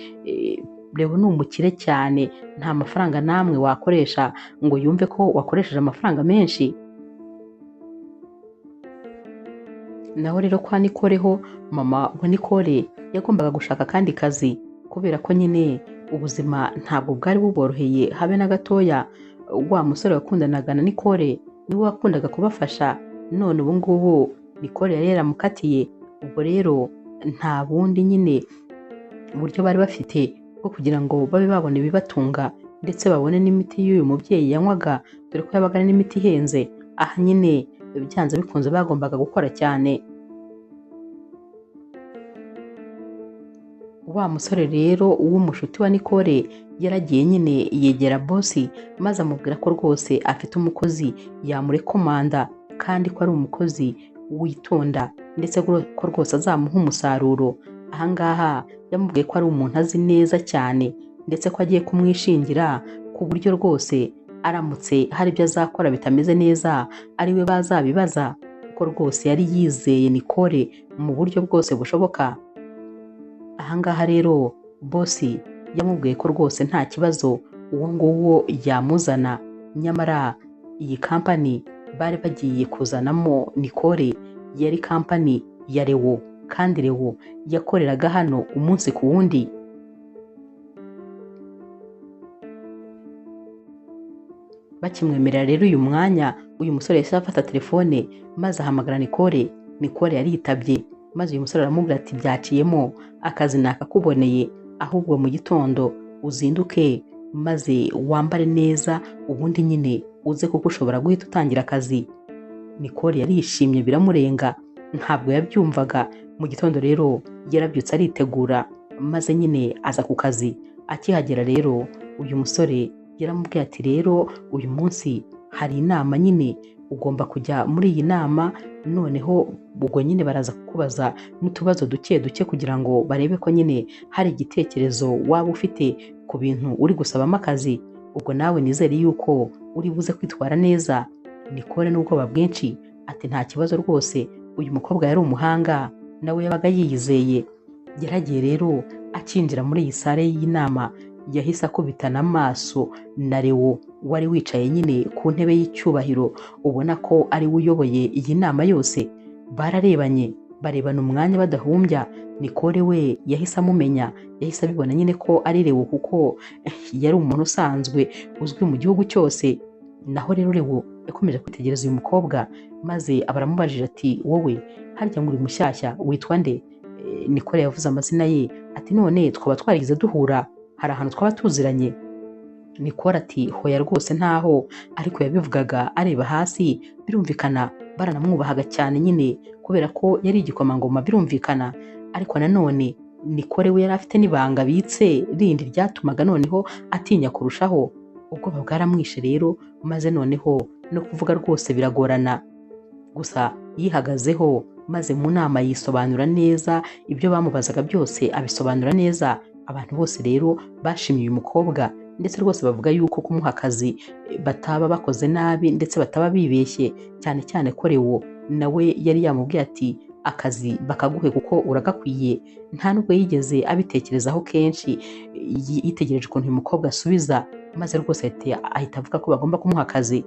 S1: Leo ni umukire cyane, nta mafaranga namwe wakoresha ngo yumve ko wakoresheje amafaranga menshi. Naho rero kwa Nicole ho, mama wa Nicole yagombaga gushaka kandi kazi, kubera ko nyine ubuzima ntabwo bwari buboroheye habe na gatoya. Wa musore wakundanaga na Nicole niwe wakundaga kubafasha, none ubu ngubu Nicole yari yaramukatiye. Ubwo rero nta bundi nyine uburyo bari bafite bwo kugira ngo babe babona ibibatunga, ndetse babone n'imiti y'uyu mubyeyi yanywaga, dore ko yabaga n'imiti ihenze. Aha nyine byanze bikunze bagombaga gukora cyane. Wa musore rero w'umushuti wa Nicole yaragiye nyine yegera bosi, maze amubwira ko rwose afite umukozi yamurekomanda, kandi ko ari umukozi witonda, ndetse ko rwose azamuha umusaruro. Ahangaha yamubwiye ko ari umuntu azi neza cyane, ndetse ko agiye kumwishingira ku buryo rwose aramutse hari ibyo azakora bitameze neza ari we bazabibaza, kuko rwose yari yizeye Nicole mu buryo bwose bushoboka. Ahangaha rero bosi yamubwiye ko rwose nta kibazo uwo nguwo yamuzana, nyamara iyi kampani bari bagiye kuzanamo Nicole yari kampani ya Leo, kandi Leo yakoreraga hano umunsi ku wundi. Bakimwemerera rero uyu mwanya, uyu musore yahise afata telefone maze ahamagara Nicole. Nicole yaritabye, maze uyu musore aramubwira ati byaciyemo, akazi nakakuboneye, ahubwo mu gitondo uzinduke maze wambare neza, ubundi nyine uze kuko ushobora guhita utangira akazi. Nicole yarishimye biramurenga, ntabwo yabyumvaga Mu gitondo rero yarabyutse aritegura maze nyine aza ku kazi. Akihagera rero uyu musore yaramubwiye ati rero uyu munsi hari inama nyine ugomba kujya muri iyi nama, noneho ubwo nyine baraza kukubaza n'utubazo duke duke kugira ngo barebe ko nyine hari igitekerezo waba ufite ku bintu uri gusabamo akazi. Ubwo nawe nizere yuko uri buze kwitwara neza. Nicole n'ubwoba bwinshi ati nta kibazo rwose. Uyu mukobwa yari umuhanga, nawe yabaga yiyizeye. Yaragiye rero akinjira muri iyi sare y'inama yahise akubitana amaso na Leo wari wicaye nyine ku ntebe y'icyubahiro, ubona ko ari we uyoboye iyi nama yose. Bararebanye, barebana umwanya badahumbya. Nicole we yahise amumenya, yahise abibona nyine ko ari Leo kuko yari umuntu usanzwe uzwi mu gihugu cyose. Naho rero Leo yakomeje kwitegereza uyu mukobwa maze abaramubajije ati wowe harya ngo uri mushyashya witwa nde? Nicole yavuze amazina ye ati none twaba twarigize duhura, hari ahantu twaba tuziranye? Nicole ati hoya rwose ntaho, ariko yabivugaga areba hasi. Birumvikana baranamwubahaga cyane nyine kubera ko yari igikomangoma, birumvikana. Ariko nanone Nicole we yari afite n'ibanga abitse rindi ryatumaga noneho atinya kurushaho. Ubwoba bwaramwishe rero maze noneho no kuvuga rwose biragorana. Gusa yihagazeho maze mu nama yisobanura neza, ibyo bamubazaga byose abisobanura neza. Abantu bose rero bashimiye uyu mukobwa ndetse rwose bavuga yuko kumuha akazi bataba bakoze nabi ndetse bataba bibeshye, cyane cyane ko Leo nawe yari yamubwiye ati akazi bakaguhe kuko uragakwiye. Nta nubwo yigeze abitekerezaho kenshi, yitegereje ukuntu uyu mukobwa asubiza maze rwose ahita avuga ko bagomba kumuha akazi.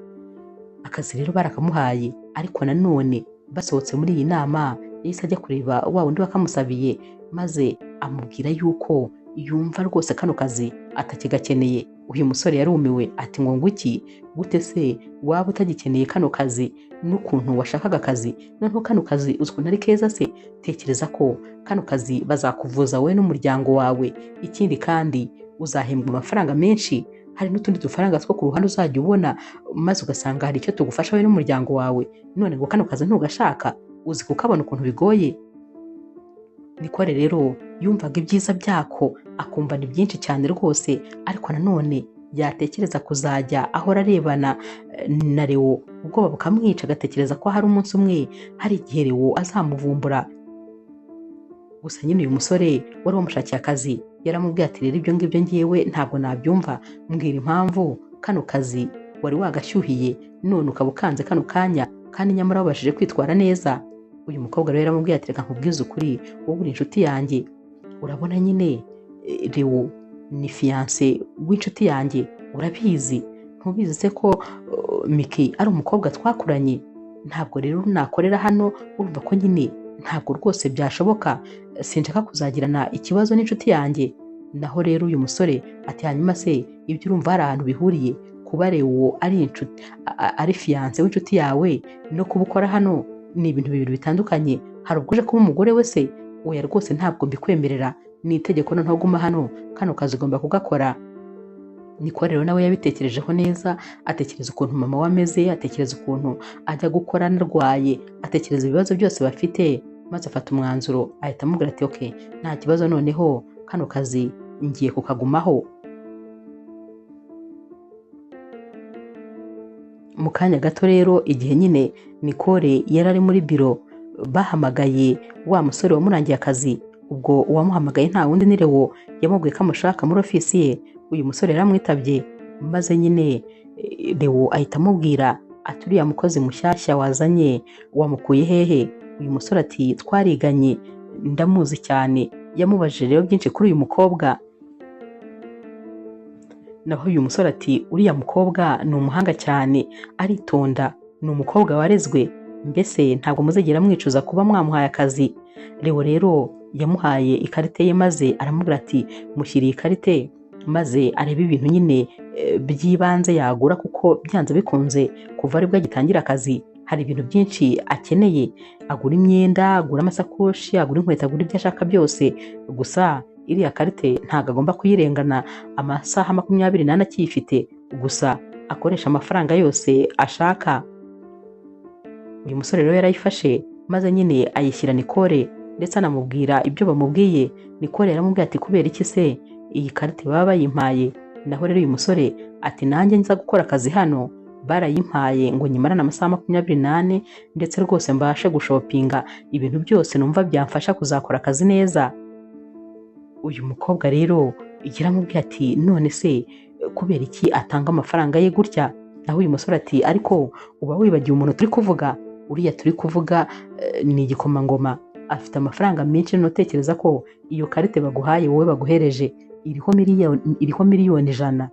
S1: Akazi rero barakamuhaye, ariko nanone basohotse muri iyi nama yahise ajya kureba wa wundi wakamusabiye maze amubwira yuko yumva rwose kano kazi atakigakeneye. Uyu musore yarumiwe ati ngo iki gute se waba utagikeneye kano kazi n'ukuntu washakaga akazi, noneho kano kazi uzi ukuntu ari keza se? Tekereza ko kano kazi bazakuvuza wowe n'umuryango wawe, ikindi kandi uzahembwa amafaranga menshi, hari n'utundi dufaranga two ku ruhande uzajya ubona maze ugasanga hari icyo tugufasha wowe n'umuryango wawe. None ngo kano kazi ntugashaka, uzi kukabona ukuntu bigoye? Nicole rero yumvaga ibyiza byako akumva ni byinshi cyane rwose, ariko nanone yatekereza kuzajya ahora arebana na Leo, ubwoba bukamwica agatekereza ko hari umunsi umwe hari igihe Leo azamuvumbura. Gusa nyine uyu musore wari wamushakiye akazi yaramubwiye ati rero ibyo ngibyo ngiyewe ntabwo nabyumva, mbwira impamvu kano kazi wari wagashyuhiye none ukaba ukanze kano kanya kandi nyamara wabashije kwitwara neza. Uyu mukobwa rero yaramubwiye ati reka nkubwize ukuri, wowe uri inshuti yanjye, urabona nyine Leo ni fiancé w'inshuti yanjye, urabizi? Ntubizi se ko Miki ari umukobwa twakuranye? Ntabwo rero nakorera hano, urumva ko nyine ntabwo rwose byashoboka, sinshaka kuzagirana ikibazo n'inshuti yanjye. Naho rero uyu musore ati hanyuma se ibyo urumva hari ahantu bihuriye kuba Leo ari inshuti ari fiancé w'inshuti yawe no kuba ukora hano? Ni ibintu bibiri bitandukanye. Hari ubwo uje kuba umugore we se? Oya rwose ntabwo mbikwemerera, ni itegeko noneho guma hano, kano kazi ugomba kugakora. Nicole rero nawe yabitekerejeho neza, atekereza ukuntu mama we ameze, atekereza ukuntu ajya gukora anarwaye, atekereza ibibazo byose bafite maze afata umwanzuro ahita amubwira ati okay, nta kibazo, noneho kano kazi ngiye kukagumaho. Mu kanya gato rero igihe nyine Nicole yari ari muri biro, bahamagaye wa musore wamurangiye akazi. Ubwo uwamuhamagaye nta wundi ni Leo, yamubwiye ko amushaka muri ofisi ye. Uyu musore yaramwitabye maze nyine Leo ahita amubwira ati uriya mukozi mushyashya wazanye wamukuye hehe? Uyu musore ati twariganye, ndamuzi cyane. Yamubajije rero byinshi kuri uyu mukobwa. Naho uyu musore ati uriya mukobwa ni umuhanga cyane, aritonda, ni umukobwa warezwe, mbese ntabwo muzigera mwicuza kuba mwamuhaye akazi. Leo rero yamuhaye ikarite ye maze aramubwira ati mushyiriye ikarite maze arebe ibintu nyine by'ibanze yagura, kuko byanze bikunze kuva aribwo agitangira akazi hari ibintu byinshi akeneye. Agura imyenda, agura amasakoshi, agura inkweto, agura ibyo ashaka byose. Gusa iriya karite ntabwo agomba kuyirengana amasaha 24 akiyifite, gusa akoresha amafaranga yose ashaka. Uyu musore rero yarayifashe maze nyine ayishyira Nicole ndetse anamubwira ibyo bamubwiye. Nicole yaramubwiye ati kubera iki se iyi karite baba bayimpaye? Naho rero uyu musore ati nanjye nza gukora akazi hano barayimpaye ngo nyimarane amasaha 24 ndetse rwose mbashe gushopinga ibintu byose numva byamfasha kuzakora akazi neza. Uyu mukobwa rero yaramubwiye ati none se kubera iki atanga amafaranga ye gutya? Naho uyu musore ati ariko uba wibagiwe umuntu turi kuvuga, uriya turi kuvuga ni igikomangoma, afite amafaranga menshi. Notekereza ko iyo karite baguhaye wowe baguhereje iriho miliyoni 100.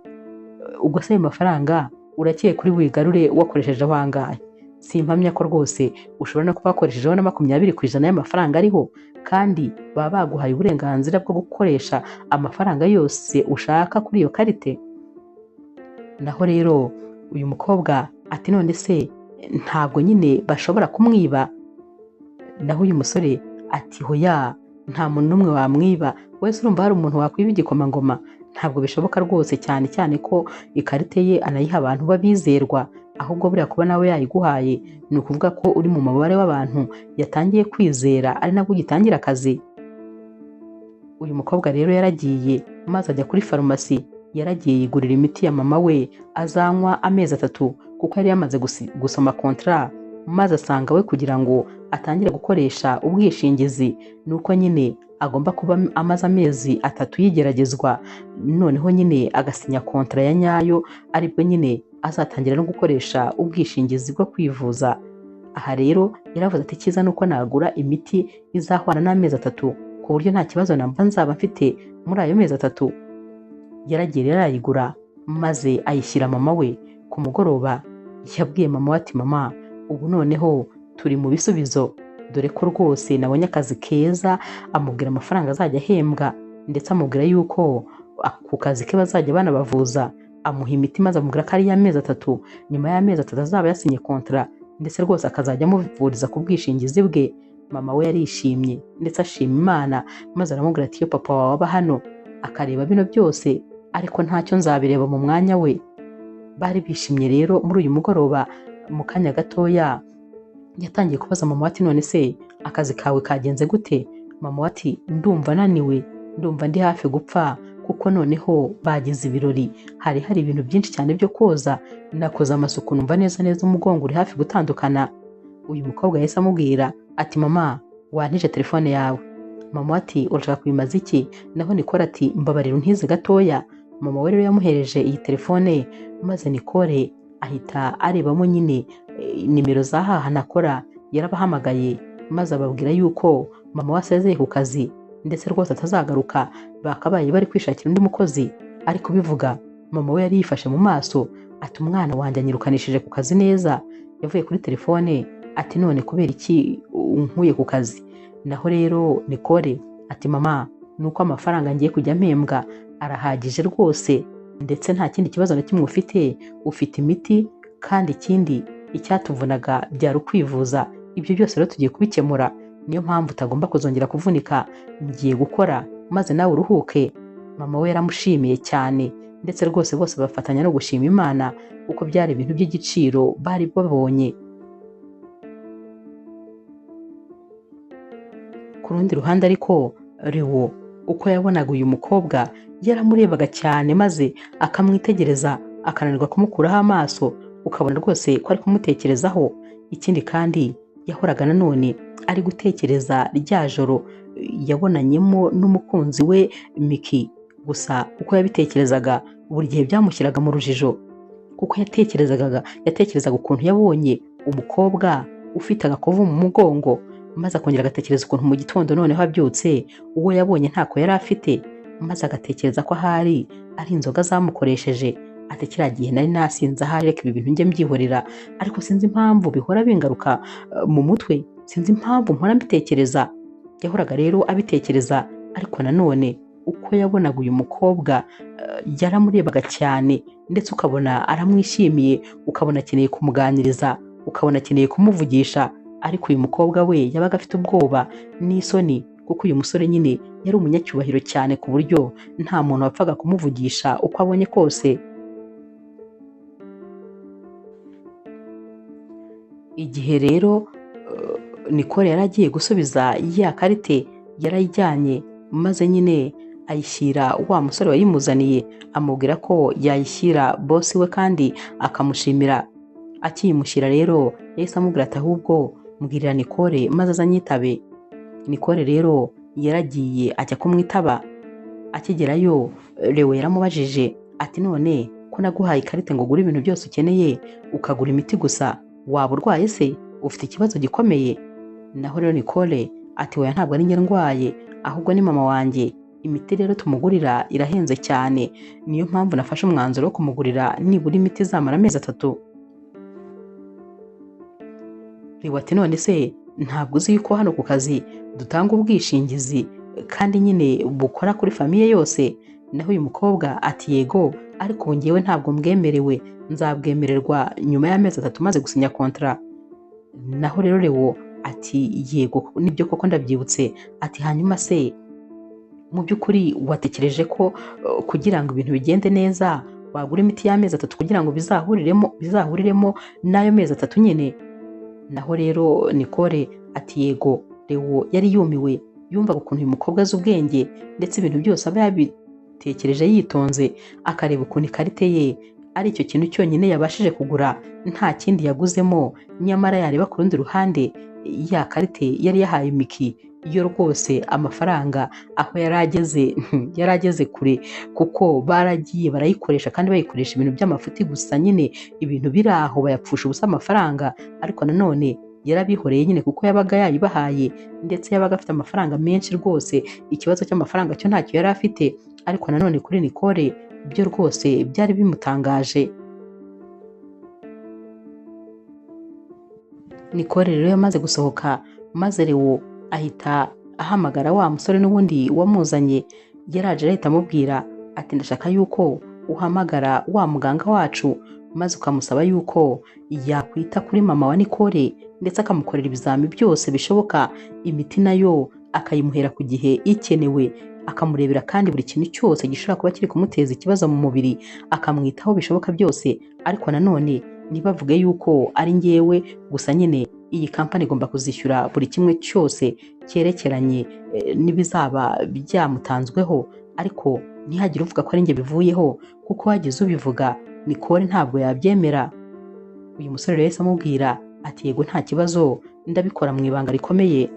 S1: Ubwo se ayo mafaranga urakeye kuri wigarure wakoresheje abangahe? Simpamya ko rwose ushobora no kuba wakoreshejeho na 20% y'amafaranga ariho, kandi baba baguhaye uburenganzira bwo gukoresha amafaranga yose ushaka kuri iyo karite. Naho rero uyu mukobwa ati none se ntabwo nyine bashobora kumwiba? Naho uyu musore ati hoya, nta muntu n'umwe wamwiba. Wese urumva hari umuntu wakwiba igikomangoma? Ntabwo bishoboka rwose, cyane cyane ko ikarite ye anayiha abantu babizerwa. Ahubwo buriya kuba nawe yayiguhaye ni ukuvuga ko uri mu mubare w'abantu yatangiye kwizera, ari nabwo ugitangira akazi. Uyu mukobwa rero yaragiye maze ajya kuri farumasi, yaragiye yigurira imiti ya mama we azanywa amezi 3 kuko yari yamaze gusoma kontra, maze asanga we kugira ngo atangire gukoresha ubwishingizi nuko nyine agomba kuba amaze amezi 3 yigeragezwa, noneho nyine agasinya kontra ya nyayo, aribwo nyine azatangira no gukoresha ubwishingizi bwo kwivuza. Aha rero yaravuze ati cyiza nuko nagura imiti izahwana n'amezi 3 ku buryo nta kibazo namba nzaba mfite muri ayo mezi 3. Yaragiye yarayigura maze ayishyira mama we. Ku mugoroba yabwiye mama we ati mama, ubu noneho turi mu bisubizo, dore ko rwose nabonye akazi keza. Amubwira amafaranga azajya ahembwa ndetse amubwira yuko ku kazi ke bazajya banabavuza. Amuha imiti maze amubwira ko ari y'amezi 3, nyuma y'amezi 3 azaba yasinye kontra ndetse rwose akazajya amuvuriza ku bwishingizi bwe. Mama we yarishimye ndetse ashima Imana, maze aramubwira ati iyo papa wawe aba hano akareba bino byose, ariko ntacyo nzabireba mu mwanya we. Bari bishimye rero muri uyu mugoroba. Mu kanya gatoya yatangiye kubaza mama ati none se akazi kawe kagenze gute? Mama ati ndumva naniwe, ndumva ndi hafi gupfa kuko noneho bagize ibirori, hari ibintu byinshi cyane byo koza, nakoze amasuku numva neza umugongo uri hafi gutandukana. Uyu mukobwa yahise amubwira ati mama wantije telefone yawe. Mama ati urashaka kubimaza iki? Naho Nicole ati mbabarira untize gatoya. Mama we rero yamuhereje iyi telefone, maze Nicole ahita arebamo nyine nimero za haha nakora. Yarabahamagaye maze ababwira yuko mama we asezeye ku kazi ndetse rwose atazagaruka, bakabaye bari kwishakira undi mukozi. Ariko bivuga mama we yari yifashe mu maso ati umwana wanjye anyirukanishije ku kazi neza. Yavuye kuri telefone ati none kubera iki unkuye ku kazi? Naho rero Nicole ati mama nuko amafaranga ngiye kujya mpembwa arahagije rwose, ndetse nta kindi kibazo na kimwe ufite imiti, kandi ikindi icyatuvunaga byari ukwivuza. Ibyo byose rero tugiye kubikemura, niyo mpamvu utagomba kuzongera kuvunika. Ngiye gukora maze nawe uruhuke. Mama we yaramushimiye cyane ndetse rwose bose bafatanya no gushima Imana kuko byari ibintu by'igiciro bari babonye. Ku rundi ruhande ariko Leo uko yabonaga uyu mukobwa yaramurebaga cyane maze akamwitegereza, akananirwa kumukuraho amaso, ukabona rwose ko ari kumutekerezaho. Ikindi kandi yahoraga nanone ari gutekereza rya joro yabonanyemo n'umukunzi we Miki. Gusa uko yabitekerezaga buri gihe byamushyiraga mu rujijo, kuko yatekerezaga ukuntu yabonye umukobwa ufite agakovu mu mugongo, maze akongera agatekereza ukuntu mu gitondo noneho abyutse uwo yabonye ntako yari afite, maze agatekereza ko ahari ari inzoga zamukoresheje. Ati kiriya gihe nari nasinze, ahari reka ibi bintu njye mbyihorera, ariko sinzi impamvu bihora bingaruka mu mutwe, sinzi impamvu mpora mbitekereza. Yahoraga rero abitekereza, ariko nanone uko yabonaga uyu mukobwa yaramurebaga cyane ndetse ukabona aramwishimiye, ukabona akeneye kumuganiriza, ukabona akeneye kumuvugisha. Ariko uyu mukobwa we yabaga afite ubwoba n'isoni, kuko uyu musore nyine yari umunyacyubahiro cyane ku buryo nta muntu wapfaga kumuvugisha uko abonye kose. Igihe rero Nicole yari agiye gusubiza ya karite yarayijyanye, maze nyine ayishyira wa musore wayimuzaniye, amubwira ko yayishyira bosi we kandi akamushimira. Akiyimushyira rero yahise amubwira ati ahubwo mbwirira Nicole maze azanyitabe. Nicole rero yaragiye ajya kumwitaba. Akigerayo Leo yaramubajije ati none ko naguhaye ikarita ngo ugure ibintu byose ukeneye ukagura imiti gusa, waba urwaye se? Ufite ikibazo gikomeye? Naho rero Nicole ati oya, ntabwo ari njye ndwaye, ahubwo ni mama wanjye. Imiti rero tumugurira irahenze cyane, niyo mpamvu nafashe umwanzuro wo kumugurira nibura imiti izamara amezi 3. Leo ati none se ntabwo uzi yuko hano ku kazi dutanga ubwishingizi kandi nyine bukora kuri famiye yose? Naho uyu mukobwa ati yego, ariko ubu ngewe ntabwo mbwemerewe, nzabwemererwa nyuma y'amezi 3 maze gusinya kontra. Naho rero Leo ati yego nibyo koko ndabyibutse. Ati hanyuma se mu by'ukuri watekereje ko kugira ngo ibintu bigende neza wagura imiti y'amezi 3 kugira ngo bizahuriremo n'ayo mezi 3 nyine? Naho rero Nicole ati yego. Leo yari yumiwe, yumvaga ukuntu uyu mukobwa azi ubwenge ndetse ibintu byose aba yabitekereje yitonze, akareba ukuntu ikarite ye ari icyo kintu cyonyine yabashije kugura, nta kindi yaguzemo. Nyamara yareba ku rundi ruhande ya karite yari yahaye Miki yo rwose amafaranga aho yari ageze kure, kuko baragiye barayikoresha kandi bayikoresha ibintu by'amafuti gusa, nyine ibintu biri aho bayapfusha ubusa amafaranga. Ariko nanone yarabihoreye nyine kuko yabaga yayibahaye ndetse yabaga afite amafaranga menshi rwose. Ikibazo cy'amafaranga cyo ntacyo yari afite, ariko nanone kuri Nicole byo rwose byari bimutangaje. Nicole rero yamaze gusohoka, maze Leo ahita ahamagara wa musore n'ubundi wamuzanye. Yaraje ahita amubwira ati ndashaka yuko uhamagara wa muganga wacu maze ukamusaba yuko yakwita kuri mama wa Nicole ndetse akamukorera ibizami byose bishoboka, imiti nayo akayimuhera ku gihe ikenewe, akamurebera kandi buri kintu cyose gishobora kuba kiri kumuteza ikibazo mu mubiri, akamwitaho bishoboka byose. Ariko nanone ntibavuge yuko ari ngewe gusa, nyine iyi kampani igomba kuzishyura buri kimwe cyose cyerekeranye n'ibizaba byamutanzweho, ariko ntihagire uvuga ko ari njye bivuyeho, kuko wagize ubivuga Nicole ntabwo yabyemera. Uyu musore rero yahise amubwira ati yego nta kibazo, ndabikora mu ibanga rikomeye.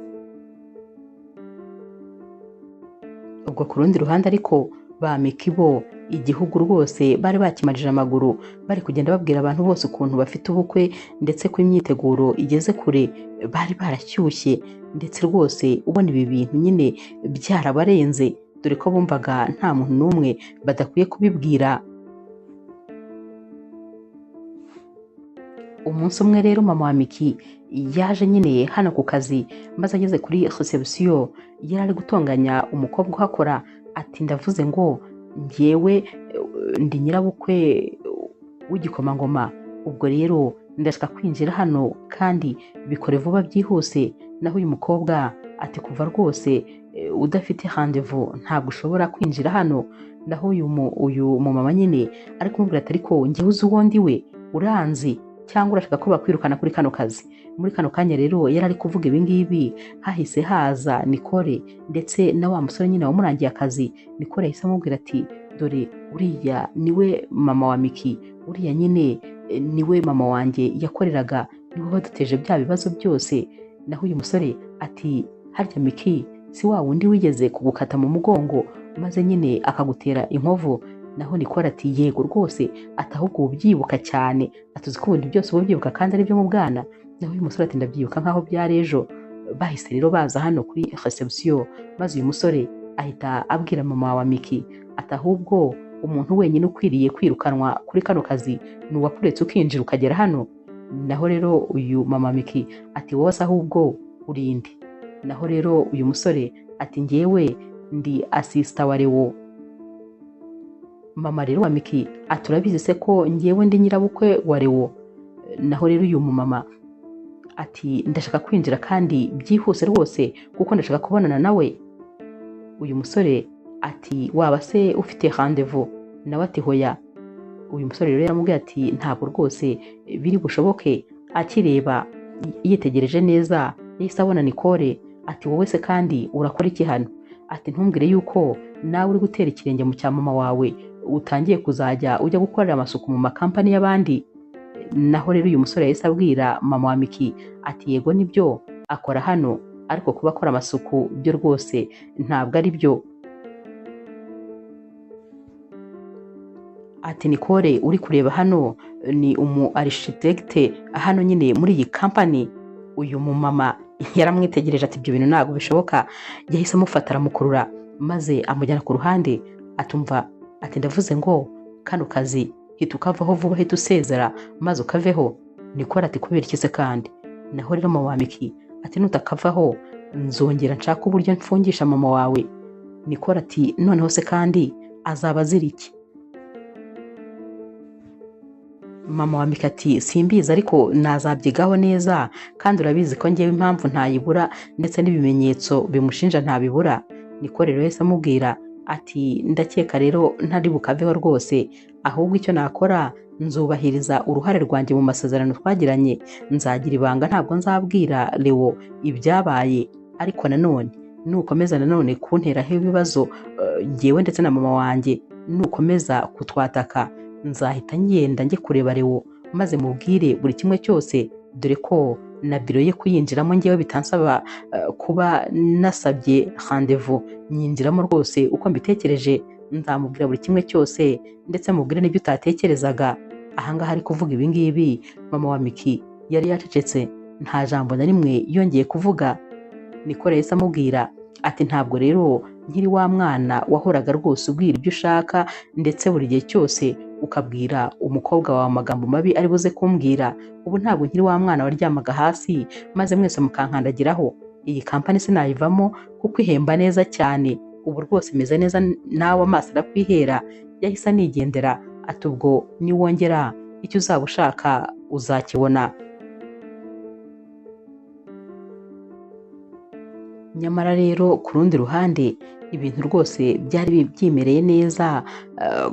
S1: Ubwo ku rundi ruhande ariko ba Miki bo igihugu rwose bari bakimarije amaguru, bari kugenda babwira abantu bose ukuntu bafite ubukwe ndetse ko imyiteguro igeze kure. Bari barashyushye ndetse rwose ubona ibi bintu nyine byarabarenze, dore ko bumvaga nta muntu n'umwe badakwiye kubibwira. Umunsi umwe rero mama wa Miki yaje nyine hano ku kazi, maze ageze kuri reception yari ari gutonganya umukobwa uhakora. Ati ndavuze ngo ngewe ndi nyirabukwe w'igikomangoma, ubwo rero ndashaka kwinjira hano kandi bikore vuba byihuse. Naho uyu mukobwa ati kuva rwose udafite rendez-vous ntabwo ushobora kwinjira hano. Naho uyu mumama nyine ari kumubwira ati ariko ngewe uzi uwo ndi we, uranzi cyangwa urashaka ko bakwirukana kuri kano kazi? Muri kano kanya rero yari ari kuvuga ibi ngibi, hahise haza Nicole ndetse na wa musore nyine wamurangiye akazi. Nicole yahise amubwira ati dore uriya niwe mama wa Miki, uriya nyine niwe mama wanjye yakoreraga, niwe waduteje bya bibazo byose. Naho uyu musore ati harya Miki si wa wundi wigeze kugukata mu mugongo maze nyine akagutera inkovu? Naho Nicole ati yego rwose, atahubwo ubyibuka cyane, atuzi ko ibintu byose ubyibuka kandi ari byo mu bwana. Naho uyu musore ati ndabyibuka nkaho byari ejo. Bahise rero baza hano kuri reception, maze uyu musore ahita abwira mama wa Miki ati ahubwo umuntu wenyine ukwiriye kwirukanwa kuri kano kazi ni uwakuretse ukinjira ukagera hano. Naho rero uyu mama Miki ati wowe se ahubwo urinde? Naho rero uyu musore ati ngewe ndi assistant wa Leo. Mama rero wa Miki ati urabizi se ko ngewe ndi nyirabukwe wa Leo? Naho rero uyu mumama ati ndashaka kwinjira kandi byihuse rwose kuko ndashaka kubonana nawe. Uyu musore ati waba se ufite rendez-vous? Nawe ati hoya. Uyu musore rero yaramubwiye ati ntabwo rwose biri bushoboke. Akireba yitegereje neza yahise abona Nicole ati wowe se kandi urakora iki hano? Ati ntumbwire yuko nawe uri gutera ikirenge mu cya mama wawe utangiye kuzajya ujya gukorera amasuku mu makampani y'abandi. Naho rero uyu musore yahise abwira mama wa Miki ati yego nibyo akora hano, ariko kuba akora amasuku byo rwose ntabwo ari byo. Ati Nicole uri kureba hano ni umu architect hano nyine muri iyi company. Uyu mumama yaramwitegereje ati ibyo bintu ntabwo bishoboka. Yahise amufata aramukurura maze amujyana ku ruhande atumva ati ndavuze ngo kano kazi hita ukavaho vuba, hita usezera maze ukaveho. Nicole ati kubera iki se kandi? Naho rero mama wa Miki ati nutakavaho nzongera nshaka uburyo mfungisha mama wawe. Nicole ati noneho se kandi azaba azira iki? Mama wa Miki ati simbizi ariko nazabyigaho neza, kandi urabizi ko ngewe impamvu ntayibura ndetse n'ibimenyetso bimushinja ntabibura. Nicole rero yahise amubwira ati ndakeka rero ntari bukaveho rwose, ahubwo icyo nakora nzubahiriza uruhare rwanjye mu masezerano twagiranye, nzagira ibanga ntabwo nzabwira Leo ibyabaye, ariko nanone nukomeza nanone kunteraho ibibazo ngewe ndetse na mama wanjye, nukomeza kutwataka nzahita ngenda njye kureba Leo maze mubwire buri kimwe cyose, dore ko na biro ye kuyinjiramo ngewe bitansaba kuba nasabye rendez-vous, nyinjiramo rwose uko mbitekereje, nzamubwira buri kimwe cyose ndetse mubwire n'ibyo utatekerezaga. Ahangaha ari kuvuga ibi ngibi mama wa Miki yari yacecetse, nta jambo na rimwe yongeye kuvuga. Nicole yahise amubwira ati ntabwo rero nkiri wa mwana wahoraga rwose ubwira ibyo ushaka ndetse buri gihe cyose ukabwira umukobwa wawe amagambo mabi ari buze kumbwira. Ubu ntabwo nkiri wa mwana waryamaga hasi maze mwese mukankandagiraho. Iyi kampani sinayivamo kuko ihemba neza cyane, ubu rwose meze neza nawe amaso arakwihera. Yahise anigendera ati ubwo niwongera icyo uzaba ushaka uzakibona. Nyamara rero ku rundi ruhande ibintu rwose byari byimereye neza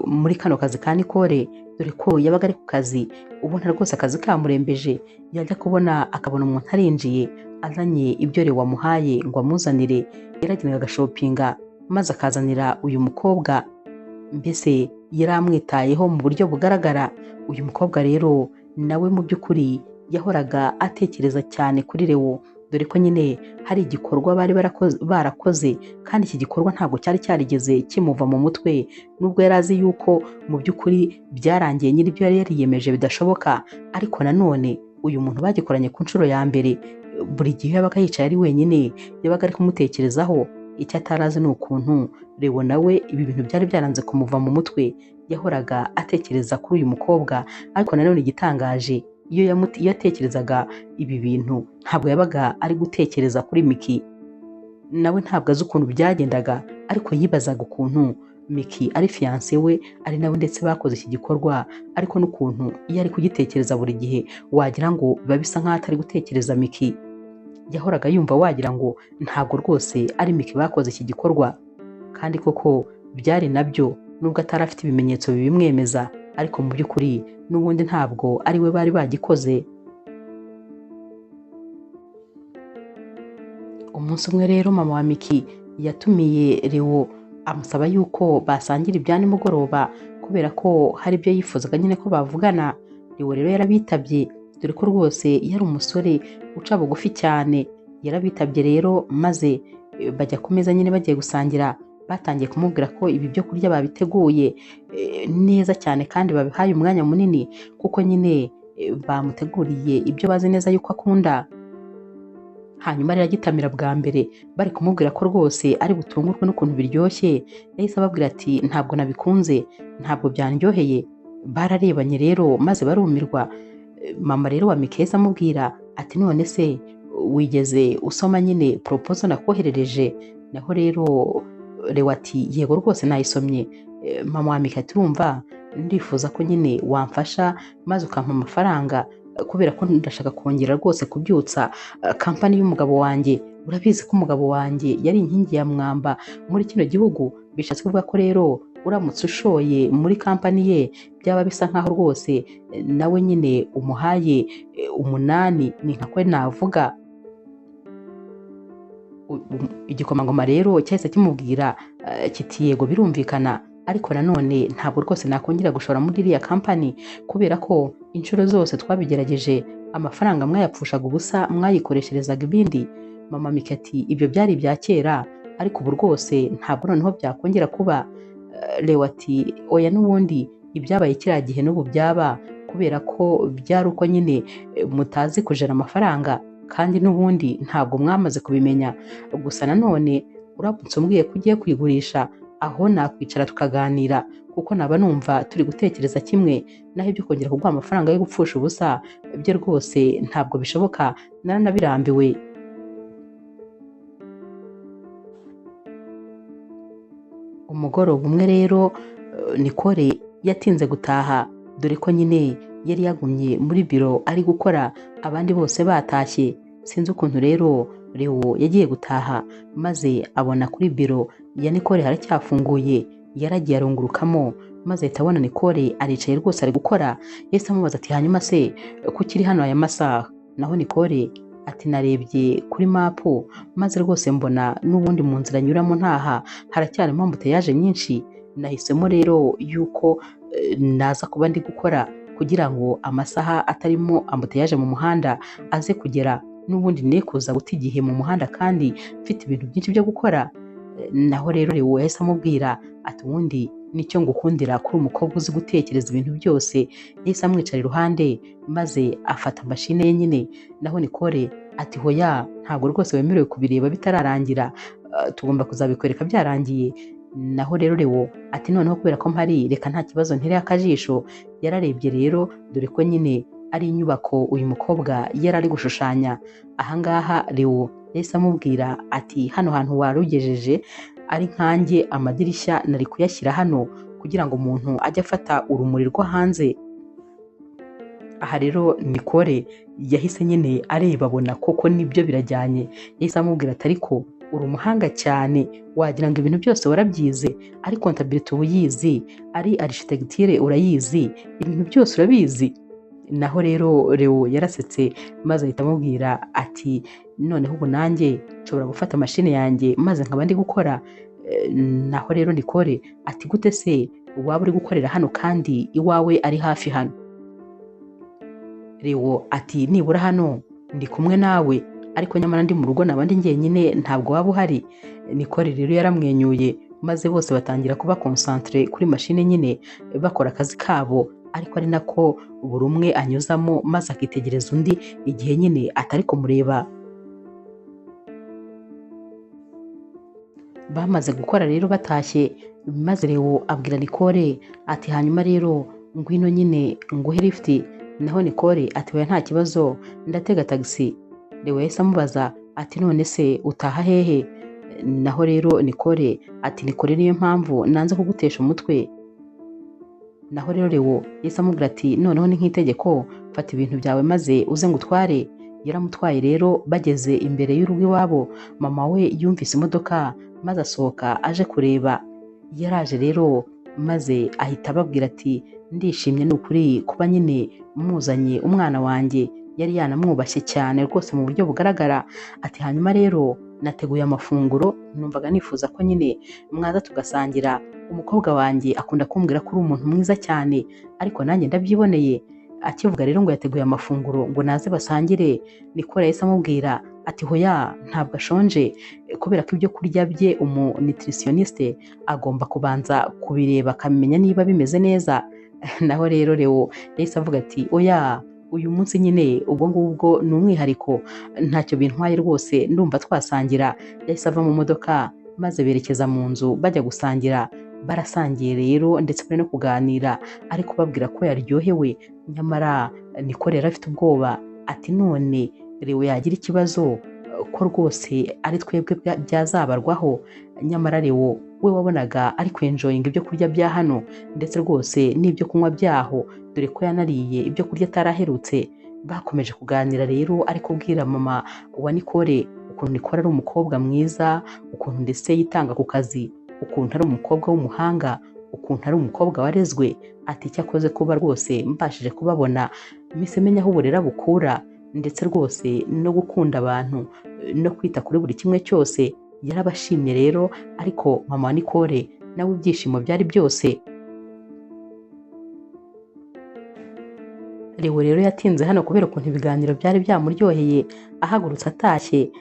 S1: muri kano kazi ka Nicole, dore ko yabaga ari ku kazi ubona rwose akazi kamurembeje. Yajya kubona akabona umuntu arinjiye azanye ibyo Leo wamuhaye ngo amuzanire, yaragendaga agashopinga maze akazanira uyu mukobwa, mbese yari amwitayeho mu buryo bugaragara. Uyu mukobwa rero nawe mu by'ukuri yahoraga atekereza cyane kuri Leo, dore ko nyine hari igikorwa bari barakoze kandi iki gikorwa ntabwo cyari cyarigeze kimuva mu mutwe, nubwo yari azi yuko mu by'ukuri byarangiye nyiri ibyo yari yariyemeje bidashoboka. Ariko nanone uyu muntu bagikoranye ku nshuro ya mbere, buri gihe yabaga yicaye ari wenyine yabaga ari kumutekerezaho. Icyo atari azi ni ukuntu Leo nawe ibi bintu byari byaranze kumuva mu mutwe, yahoraga atekereza kuri uyu mukobwa. Ariko nanone igitangaje, iyo yatekerezaga ibi bintu ntabwo yabaga ari gutekereza kuri Miki. Nawe ntabwo azi ukuntu byagendaga, ariko yibazaga ukuntu Miki ari fiancé we, ari nawe ndetse bakoze iki gikorwa, ariko n'ukuntu iyo ari kugitekereza buri gihe wagira ngo biba bisa nk'aho atari gutekereza Miki. Yahoraga yumva wagira ngo ntabwo rwose ari Miki bakoze iki gikorwa, kandi koko byari nabyo, nubwo atari afite ibimenyetso bibimwemeza, ariko mu by'ukuri n'ubundi ntabwo ari we bari bagikoze. Umunsi umwe rero mama wa Miki yatumiye Leo amusaba yuko basangira ibya nimugoroba kubera ko hari ibyo yifuzaga nyine ko bavugana. Leo rero yarabitabye, dore ko rwose yari umusore uca bugufi cyane. Yarabitabye rero maze bajya ku meza nyine bagiye gusangira. Batangiye kumubwira ko ibi byo kurya babiteguye neza cyane kandi babihaye umwanya munini, kuko nyine bamuteguriye ibyo bazi neza yuko akunda. Hanyuma rero agitamira bwa mbere bari kumubwira ko rwose ari butungurwe n'ukuntu biryoshye, yahise ababwira ati ntabwo nabikunze, ntabwo byanryoheye. Bararebanye rero maze barumirwa. Mama rero wa Miki yahise amubwira ati none se wigeze usoma nyine proposal nakoherereje? Naho rero Leo ati yego rwose nayisomye. Mama wa Miki ati urumva ndifuza ko nyine wamfasha maze ukampa amafaranga, kubera ko ndashaka kongera rwose kubyutsa kampani y'umugabo wanjye. Urabizi ko umugabo wanjye yari inkingi ya mwamba muri kino gihugu, bishatse kuvuga ko rero uramutse ushoye muri kampani ye byaba bisa nkaho rwose nawe nyine umuhaye 8, ni nka kwe navuga. igikomangoma rero cyahise kimubwira kiti yego birumvikana, ariko nanone ntabwo rwose nakongera gushora muri iriya kampani kubera ko inshuro zose twabigerageje amafaranga mwayapfushaga ubusa, mwayikoresherezaga ibindi. Mama Mike ati ibyo byari ibya kera, ariko ubu rwose ntabwo noneho byakongera kuba. Leo ati oya n'ubundi ibyabaye kiriya gihe n'ubu byaba, kubera ko byari uko nyine mutazi kujera amafaranga, kandi n'ubundi ntabwo mwamaze kubimenya. Gusa nanone uramutse umbwiye ko ugiye kuyigurisha, aho nakwicara tukaganira, kuko naba numva turi gutekereza kimwe, naho ibyo kongera kuguha amafaranga yo gupfusha ubusa byo rwose ntabwo bishoboka, naranabirambiwe. Umugoroba umwe rero Nicole yatinze gutaha, dore ko nyine yari yagumye muri biro ari gukora, abandi bose batashye. Sinzi ukuntu rero Leo yagiye gutaha maze abona kuri biro ya Nicole haracyafunguye, yaragiye arungurukamo maze ahita abona Nicole aricaye rwose ari gukora. Yahise amubaza ati hanyuma se kuko uri hano aya masaha? Naho Nicole ati narebye kuri mapu maze rwose mbona n'ubundi mu nzira nyuramo ntaha haracyarimo ambuteyage nyinshi, nahisemo rero yuko naza kuba ndi gukora kugira ngo amasaha atarimo ambuteyage mu muhanda aze kugera, n'ubundi ne kuza guta igihe mu muhanda kandi mfite ibintu byinshi byo gukora. Naho rero Leo yahise amubwira ati ubundi nicyo ngukundira kuri umukobwa uzi gutekereza ibintu byose. Yahise amwicara iruhande maze afata mashine ye nyine. Naho Nicole ati hoya ntabwo rwose wemerewe kubireba bitararangira, tugomba kuzabikwereka byarangiye. Naho rero Leo ati noneho kubera ko mpari reka nta kibazo ntere akajisho. Yararebye rero dore ko nyine ari inyubako uyu mukobwa yari ari gushushanya. Ahangaha Leo yahise amubwira ati hano hantu warugejeje ari nkanjye amadirishya nari kuyashyira hano kugira ngo umuntu ajye afata urumuri rwo hanze. Aha rero Nicole yahise nyine areba abona koko nibyo birajyanye. Yahise amubwira ati ariko uri umuhanga cyane, wagira ngo ibintu byose warabyize, ari kontabilite uyizi, ari architecture urayizi, ibintu byose urabizi. Naho rero Leo yarasetse maze ahita amubwira ati noneho ubu nanjye nshobora gufata mashine yanjye maze nkaba ndi gukora. Naho rero Nicole ati gute se waba uri gukorera hano kandi iwawe ari hafi hano? Leo ati nibura hano ndi kumwe nawe, ariko nyamara ndi mu rugo nabandi njyenyine ntabwo waba uhari. Nicole rero yaramwenyuye maze bose batangira kuba concentre kuri mashine nyine bakora akazi kabo, ariko ari nako buri umwe anyuzamo maze akitegereza undi igihe nyine atari kumureba. Bamaze gukora rero batashye, maze Leo abwira Nicole ati hanyuma rero ngwino nyine nguhe lift. Naho Nicole ati oya nta kibazo ndatega taxi. Leo yahise amubaza ati none se utaha hehe? Naho rero Nicole ati Nicole niyo mpamvu nanze kugutesha umutwe. Naho rero Leo yahise amubwira ati noneho ni nk'itegeko fata ibintu byawe maze uze ngutware. Yaramutwaye rero bageze imbere y'urugo iwabo. Mama we yumvise imodoka maze asohoka aje kureba. Yaraje rero maze ahita ababwira ati ndishimye ni ukuri kuba nyine muzanye umwana wanjye, yari yanamwubashye cyane rwose mu buryo bugaragara. Ati hanyuma rero nateguye amafunguro, numvaga nifuza ko nyine mwaza tugasangira. Umukobwa wanjye akunda kumbwira ko uri umuntu mwiza cyane, ariko nanjye ndabyiboneye. Akivuga rero ngo yateguye amafunguro ngo naze basangire, Nicole yahise amubwira ati hoya ntabwo ashonje, kubera ko ibyo kurya bye nutritioniste agomba kubanza kubireba akamenya niba bimeze neza. Naho rero Leo yahise avuga ati oya uyu munsi nyine ubwo ngubwo ni umwihariko, ntacyo bintwaye rwose ndumva twasangira. Yahise ava mu modoka maze berekeza mu nzu bajya gusangira. Barasangiye rero ndetse bari no kuganira, ariko babwira ko yaryohewe. Nyamara Nicole yari afite ubwoba ati none Leo yagira ikibazo ko rwose ari twebwe byazabarwaho. Nyamara Leo we wabonaga ari kwenjoyinga ibyo kurya bya hano ndetse rwose n'ibyo kunywa byaho, dore ko yanariye ibyo kurya ataraherutse. Bakomeje kuganira rero ari kubwira mama wa Nicole ukuntu Nicole ari umukobwa mwiza, ukuntu ndetse yitanga ku kazi, ukuntu ari umukobwa w'umuhanga, ukuntu ari umukobwa warezwe. Ati icyakoze kuba rwose mbashije kubabona mise menya aho uburera bukura, ndetse rwose no gukunda abantu no kwita kuri buri kimwe cyose. Yarabashimye rero, ariko mama wa Nicole nawe ibyishimo byari byose. Leo rero yatinze hano kubera ukuntu ibiganiro byari byamuryoheye. Ahagurutse atashye,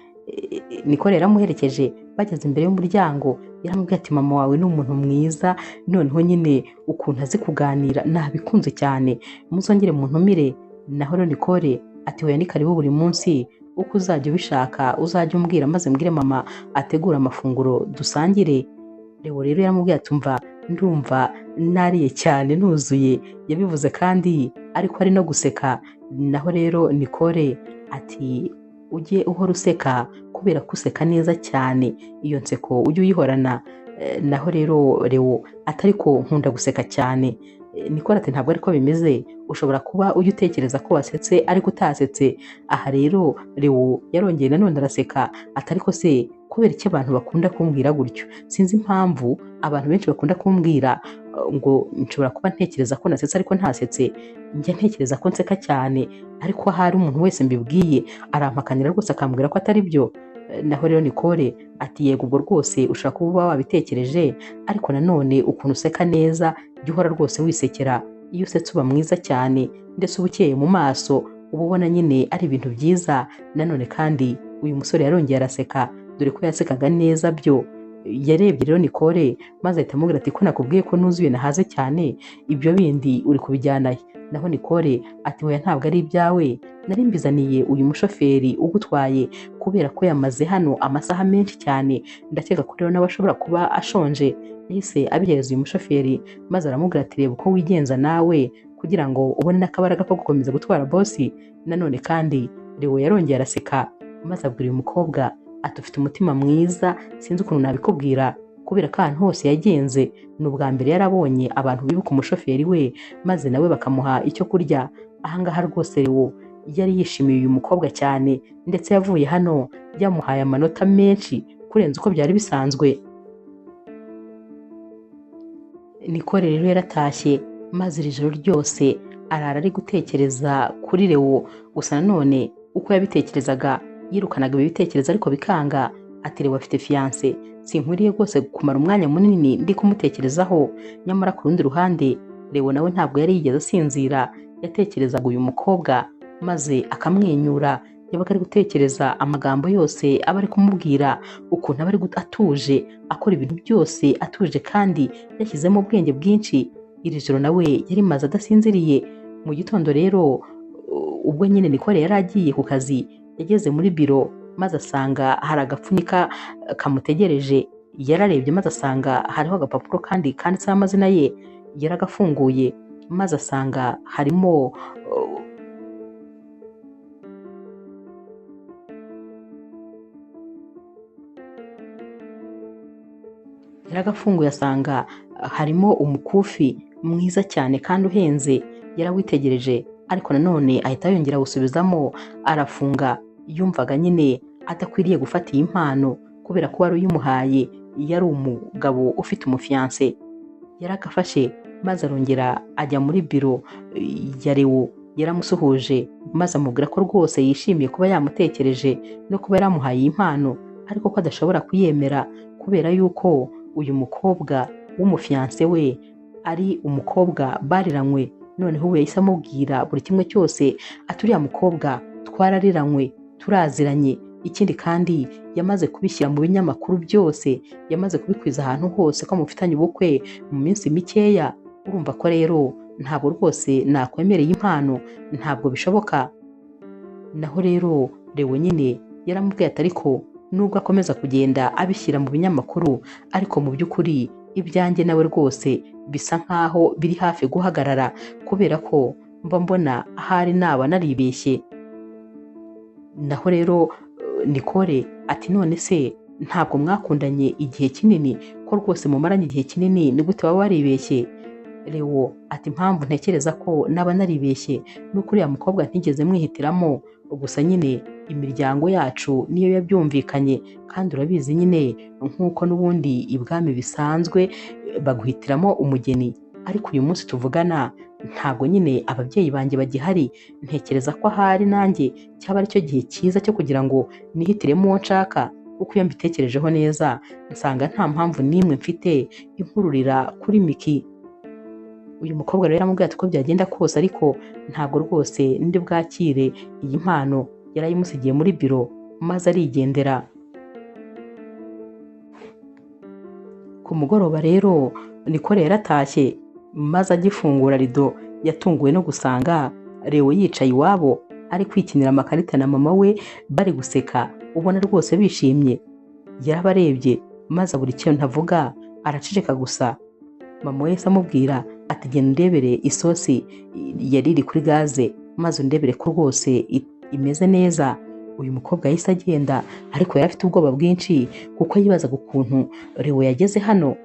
S1: Nicole yaramuherekeje. Bageze imbere y'umuryango yaramubwiye ati mama wawe ni umuntu mwiza, noneho nyine ukuntu azi kuganira nabikunze cyane, muzongere muntumire. Naho rero Nicole ati oya, ni karibu buri munsi, uko uzajya ubishaka uzajya umbwira maze mbwire mama ategura amafunguro dusangire. Leo rero yaramubwiye ati umva, ndumva nariye cyane nuzuye. Yabivuze kandi ariko ari no guseka. Naho rero Nicole ati ujye uhora useka kubera ko useka neza cyane, iyo nseko ujye uyihorana. Naho rero Leo atari ko nkunda guseka cyane. Nicole ati ntabwo ariko bimeze, ushobora kuba ujya utekereza ko wasetse ariko utasetse. Aha rero Leo yarongeye nanone araseka ati ariko se kubera iki abantu bakunda kumbwira gutyo? Sinzi impamvu abantu benshi bakunda kumbwira ngo nshobora kuba ntekereza ko nasetse ariko ntasetse. Njya ntekereza ko nseka cyane, ariko ahari umuntu wese mbibwiye arampakanira rwose akambwira ko atari byo. Naho rero Nicole ati yego ubwo rwose ushobora kuba wabitekereje, ariko nanone ukuntu useka neza jya uhora rwose wisekera. Iyo usetse uba mwiza cyane, ndetse uba ukeye mu maso, uba ubona nyine ari ibintu byiza. Nanone kandi uyu musore yarongeye araseka, dore ko yasekaga neza byo. Yarebye rero Nicole maze ahita amubwira ati ko nakubwiye ko nuzuye nahaze cyane, ibyo bindi uri kubijyana he? Naho Nicole ati oya, ntabwo ari ibyawe, nari mbizaniye uyu mushoferi ugutwaye kubera ko yamaze hano amasaha menshi cyane, ndakeka ko rero nawe ashobora kuba ashonje. Yahise abihereza uyu mushoferi maze aramubwira ati reba uko wigenza nawe kugira ngo ubone n'akabaraga ko gukomeza gutwara bosi. Nanone kandi Leo yarongeye araseka maze abwira uyu mukobwa ati ufite umutima mwiza, sinzi ukuntu nabikubwira, kubera ko ahantu hose yagenze ni ubwa mbere yarabonye abantu bibuka umushoferi we maze nawe bakamuha icyo kurya. Ahangaha rwose Leo yari yishimiye uyu mukobwa cyane, ndetse yavuye hano yamuhaye amanota menshi kurenza uko byari bisanzwe. Nicole rero yaratashye maze iri joro ryose arara ari gutekereza kuri Leo. Gusa nanone uko yabitekerezaga yirukanaga ibi bitekerezo ariko bikanga. Ati Leo afite fiancé, sinkwiriye rwose kumara umwanya munini ndi kumutekerezaho. Nyamara ku rundi ruhande Leo nawe ntabwo yari yigeze asinzira, yatekerezaga uyu mukobwa maze akamwenyura. Yabaga ari gutekereza amagambo yose aba ari kumubwira, ukuntu aba ari atuje akora ibintu byose atuje kandi yashyizemo ubwenge bwinshi. Iri joro nawe yari maze adasinziriye. Mu gitondo rero ubwo nyine Nicole yari agiye ku kazi, yageze muri biro maze asanga hari agapfunyika kamutegereje. Yararebye maze asanga hariho agapapuro kandi kanditseho amazina ye. Yaragafunguye maze asanga harimo asanga harimo umukufi mwiza cyane kandi uhenze. Yarawitegereje ariko nanone ahita yongera gusubizamo arafunga. Yumvaga nyine adakwiriye gufata iyi mpano kubera ko wari uyimuhaye yari umugabo ufite umufiancé. Yaragafashe maze arongera ajya muri biro ya Leo. Yaramusuhuje maze amubwira ko rwose yishimiye kuba yamutekereje no kuba yaramuhaye iyi mpano, ariko ko adashobora kuyemera kubera yuko uyu mukobwa w'umufiancé we ari umukobwa bariranywe. Noneho ubu yahise amubwira buri kimwe cyose, ati uriya mukobwa twarariranywe, turaziranye. Ikindi kandi yamaze kubishyira mu binyamakuru byose, yamaze kubikwiza ahantu hose ko mufitanye ubukwe mu minsi mikeya. Urumva ko rero ntabwo rwose nakwemereye impano, ntabwo bishoboka. Naho rero Leo nyine yaramubwiye ati ariko nubwo akomeza kugenda abishyira mu binyamakuru, ariko mu by'ukuri ibyanjye nawe rwose bisa nkaho biri hafi guhagarara kubera ko mba mbona ahari naba naribeshye. Naho rero Nicole ati none se ntabwo mwakundanye igihe kinini ko rwose mumaranye igihe kinini, ni gute waba waribeshye? Leo ati impamvu ntekereza ko naba naribeshye nuko uriya mukobwa ntigeze mwihitiramo, gusa nyine imiryango yacu niyo yabyumvikanye, kandi urabizi nyine nk'uko n'ubundi ibwami bisanzwe baguhitiramo umugeni. ariko uyu munsi tuvugana ntabwo nyine ababyeyi banjye bagihari, ntekereza ko ahari nanjye cyaba ari cyo gihe cyiza cyo kugira ngo nihitiremo uwo nshaka, kuko iyo mbitekerejeho neza nsanga nta mpamvu n'imwe mfite inkururira kuri Miki. Uyu mukobwa rero aramubwira ati uko byagenda kose ariko ntabwo rwose ndi bwakire iyi mpano, yarayimusigiye muri biro maze arigendera. Ku mugoroba rero Nicole yaratashye maze agifungura rido yatunguwe no gusanga Leo yicaye iwabo ari kwikinira amakarita na mama we bari guseka, ubona rwose bishimye. Yarabarebye maze abura icyo ntavuga araceceka gusa. Mama we yahise amubwira ati genda undebere isosi yari iri kuri gaze maze undebere ko rwose imeze neza. Uyu mukobwa yahise agenda ariko yari afite ubwoba bwinshi kuko yibazaga ukuntu Leo yageze hano.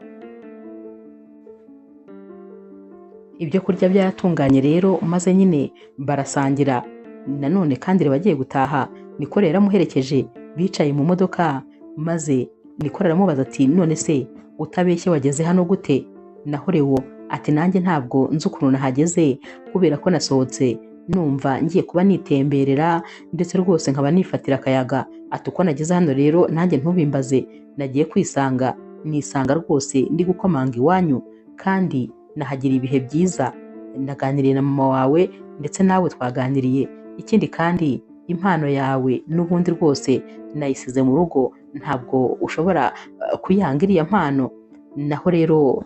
S1: Ibyo kurya byaratunganye rero maze nyine barasangira. Nanone kandi bagiye gutaha Nicole yaramuherekeje, bicaye mu modoka maze Nicole aramubaza ati none se utabeshye wageze hano gute? Naho Leo ati nanjye ntabwo nzi ukuntu nahageze kubera ko nasohotse numva ngiye kuba nitemberera ndetse rwose nkaba nifatira akayaga, ati uko nageze hano rero nanjye ntubimbaze, nagiye kwisanga nisanga rwose ndi gukomanga iwanyu kandi nahagira ibihe byiza. Naganiriye na mama wawe ndetse nawe twaganiriye, ikindi kandi impano yawe n'ubundi rwose nayisize mu rugo, ntabwo ushobora kuyanga iriya mpano. Naho rero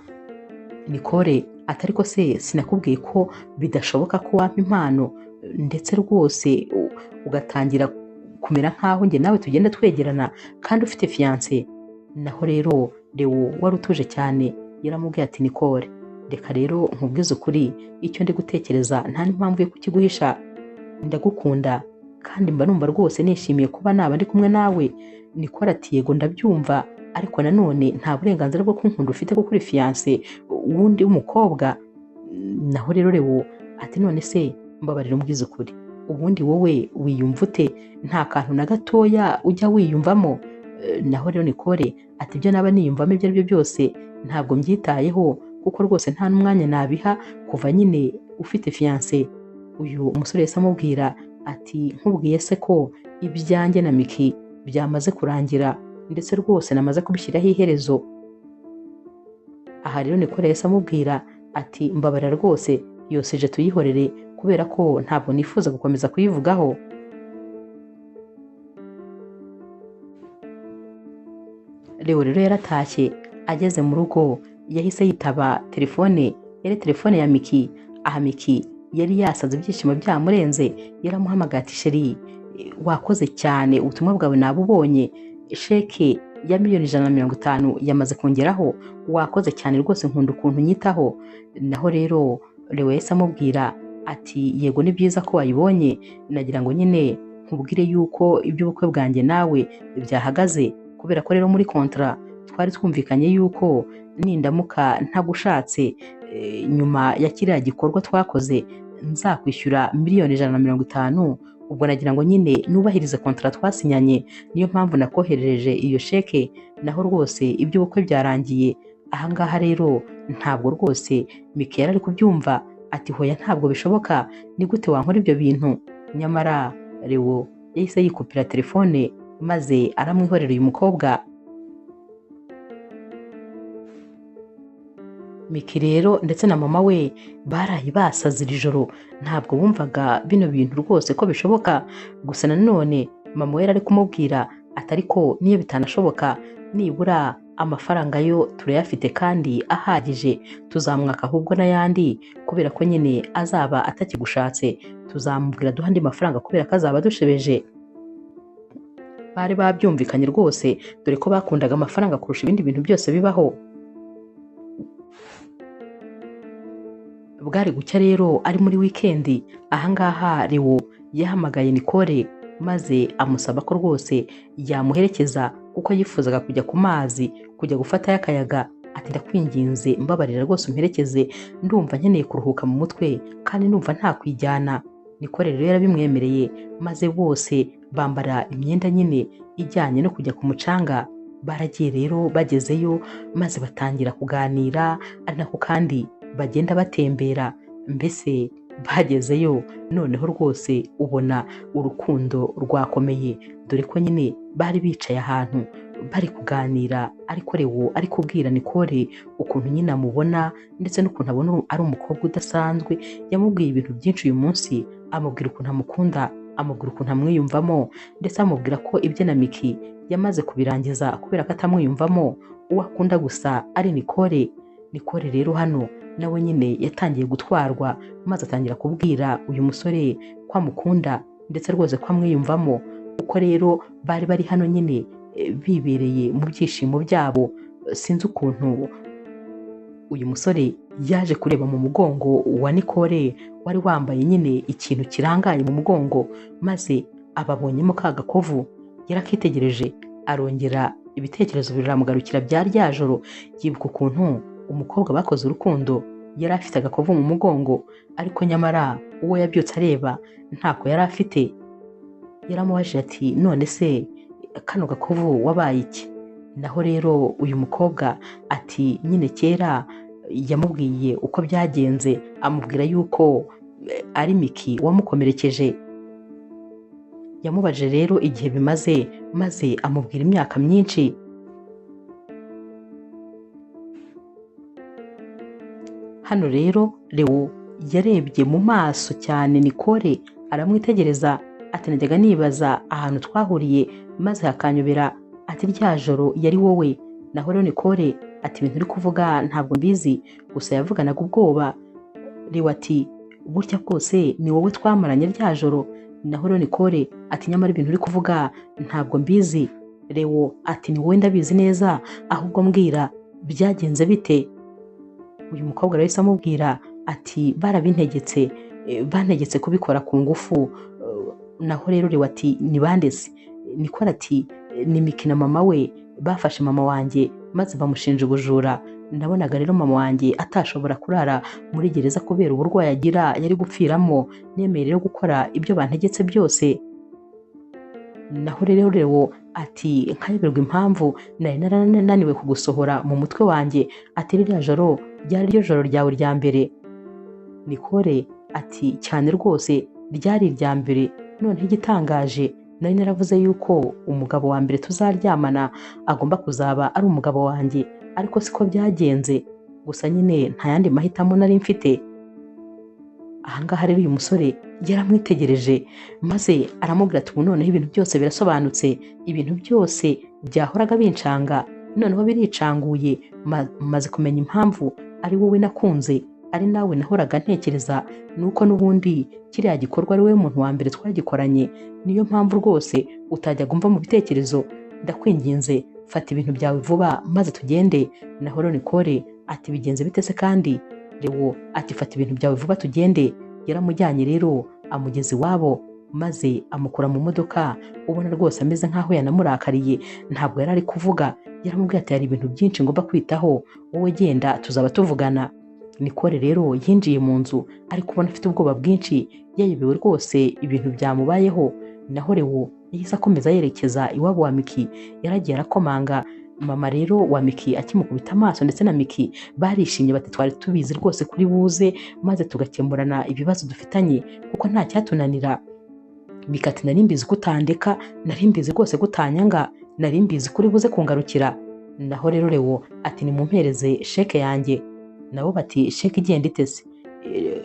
S1: Nicole ati ariko se sinakubwiye ko bidashoboka ko wampa impano ndetse rwose ugatangira kumera nk'aho njye nawe tugenda twegerana kandi ufite fiance? Naho rero Leo wari utuje cyane yaramubwiye ati Nicole reka rero nkubwize ukuri, icyo ndi gutekereza nta n'impamvu yo kukiguhisha, ndagukunda kandi mba numva rwose nishimiye kuba naba ndi kumwe nawe. Nicole ati yego ndabyumva, ariko nanone nta burenganzira bwo kunkunda ufite kuko uri fiance wundi w'umukobwa. Naho rero Leo ati none se mbabarira umbwize ukuri, ubundi wowe wiyumva ute? Nta kantu na gatoya ujya wiyumvamo? Naho rero Nicole ati ibyo naba niyumvamo ibyo ari byo byose ntabwo mbyitayeho kuko rwose nta n'umwanya nabiha kuva nyine ufite fiance. Uyu umusore yahise amubwira ati nkubwiye se ko ibyanjye na Miki byamaze kurangira ndetse rwose namaze kubishyiraho iherezo? Aha rero Nicole yahise amubwira ati mbabarira rwose yose je tuyihorere kubera ko ntabwo nifuza gukomeza kuyivugaho. Leo rero yaratashye, ageze mu rugo yahise yitaba telefone, yari telefone ya Miki. Aha Miki yari yasaze ibyishimo byamurenze, yaramuhamagaye ati sheri wakoze cyane, ubutumwa bwawe nabubonye, sheke ya miliyoni 150 yamaze kongeraho, wakoze cyane rwose nkunda ukuntu nyitaho. Naho rero Leo yahise amubwira ati yego ni byiza ko wayibonye, nagira ngo nyine nkubwire yuko iby'ubukwe bwanjye nawe byahagaze, kubera ko rero muri kontra twari twumvikanye yuko nindamuka ntagushatse nyuma ya kiriya gikorwa twakoze nzakwishyura miliyoni 150. Ubwo nagira ngo nyine nubahirize kontra twasinyanye, niyo mpamvu nakoherereje iyo sheke. Naho rwose iby'ubukwe byarangiye. Ahangaha rero ntabwo rwose Miki yari ari kubyumva, ati hoya ntabwo bishoboka, ni gute wankora ibyo bintu? Nyamara Leo yahise yikupira telefone maze aramwihorera uyu mukobwa. Miki rero ndetse na mama we baraye basaze iri joro, ntabwo bumvaga bino bintu rwose ko bishoboka. Gusa nanone mama we yari ari kumubwira ati ariko niyo bitanashoboka nibura amafaranga yo turayafite kandi ahagije, tuzamwaka ahubwo n'ayandi kubera ko nyine azaba atakigushatse, tuzamubwira duha andi mafaranga kubera ko azaba adushebeje. Bari babyumvikanye rwose, dore ko bakundaga amafaranga kurusha ibindi bintu byose bibaho. Bwari gucya rero ari muri weekend. Ahangaha Leo yahamagaye Nicole maze amusaba ko rwose yamuherekeza kuko yifuzaga kujya ku mazi, kujya gufata y'akayaga. Ati ndakwinginze mbabarira rwose umperekeze, ndumva nkeneye kuruhuka mu mutwe kandi ndumva nta kwijyana. Nicole rero yarabimwemereye maze bose bambara imyenda nyine ijyanye no kujya ku mucanga. Baragiye rero bagezeyo maze batangira kuganira, ari nako kandi bagenda batembera, mbese bagezeyo noneho rwose ubona urukundo rwakomeye, dore ko nyine bari bicaye ahantu bari kuganira, ariko Leo ari kubwira Nicole ukuntu nyine amubona ndetse n'ukuntu abona ari umukobwa udasanzwe. Yamubwiye ibintu byinshi uyu munsi, amubwira ukuntu amukunda, amubwira ukuntu amwiyumvamo, ndetse amubwira ko ibye na Miki yamaze kubirangiza kubera ko atamwiyumvamo, uwo akunda gusa ari Nicole. Nicole rero hano nawe nyine yatangiye gutwarwa, maze atangira kubwira uyu musore ko amukunda ndetse rwose ko amwiyumvamo. Uko rero bari bari hano nyine bibereye mu byishimo byabo, sinzi ukuntu uyu musore yaje kureba mu mugongo wa Nicole wari wambaye nyine ikintu kirangaye mu mugongo, maze ababonyemo ka gakovu yarakitegereje, arongera ibitekerezo biramugarukira bya rya joro, yibuka ukuntu umukobwa bakoze urukundo yari afite agakovu mu mugongo, ariko nyamara uwo yabyutse areba ntako yari afite. Yaramubajije ati none se kano gakovu wabaye iki? Naho rero uyu mukobwa ati nyine kera yamubwiye uko byagenze, amubwira yuko ari Miki wamukomerekeje. Yamubajije rero igihe bimaze, maze amubwira imyaka myinshi. Hano rero Leo yarebye mu maso cyane Nicole, aramwitegereza ati najyaga nibaza ahantu twahuriye maze hakanyobera, ati rya joro yari wowe. Naho rero Nicole ati ibintu uri kuvuga ntabwo mbizi, gusa yavuganaga ubwoba. Leo ati burya bwose ni wowe twamaranye rya joro. Naho rero Nicole ati nyamara ibintu uri kuvuga ntabwo mbizi. Leo ati ni wowe ndabizi neza, ahubwo mbwira byagenze bite? Uyu mukobwa rero amubwira ati barabintegetse, bantegetse kubikora ku ngufu. Naho rero Leo ati ni bande se? Nicole ati ni Miki na mama we bafashe mama wanjye maze bamushinja ubujura. Nabonaga rero mama wanjye atashobora kurara muri gereza kubera uburwayi agira yari gupfiramo, nemeye rero gukora ibyo bantegetse byose. Naho rero Leo ati nkayoberwa impamvu nari narananiwe kugusohora mu mutwe wanjye, ati ririya joro ryari ryo joro ryawe rya mbere. Nicole ati cyane rwose ryari irya mbere, noneho igitangaje nari naravuze yuko umugabo wa mbere tuzaryamana agomba kuzaba ari umugabo wanjye, ariko siko byagenze, gusa nyine nta yandi mahitamo nari mfite. Ahangaha rero uyu musore yaramwitegereje maze aramubwira ati ubu noneho ibintu byose birasobanutse, ibintu byose byahoraga bincanga noneho biricanguye, maze kumenya impamvu ari wowe nakunze, ari nawe nahoraga ntekereza, nuko n'ubundi kiriya gikorwa ari wowe muntu wa mbere twagikoranye, niyo mpamvu rwose utajyaga umva mu bitekerezo. Ndakwinginze fata ibintu byawe vuba maze tugende. Naho rero Nicole ati bigenze bite se kandi? Leo ati fata ibintu byawe vuba tugende. Yaramujyanye rero amugeza iwabo maze amukura mu modoka, ubona rwose ameze nk'aho yanamurakariye, ntabwo yari ari kuvuga. Yaramubwiye ati hari ibintu byinshi ngomba kwitaho, wowe genda tuzaba tuvugana. Nicole rero yinjiye mu nzu ariko ubona afite ubwoba bwinshi, yayobewe rwose ibintu byamubayeho. Naho Leo yahise akomeza yerekeza iwabo wa Miki, yaragiye arakomanga. Mama rero wa Miki akimukubita amaso ndetse na Miki barishimye bati twari tubizi rwose kuri buze maze tugakemurana ibibazo dufitanye kuko nta cyatunanira. Miki ati nari mbizi kutandeka, nari mbizi rwose kutanyanga, nari mbizi kuri buze kungarukira. Naho rero Leo ati nimumpereze sheke yanjye. Nabo bati sheke igenda itese?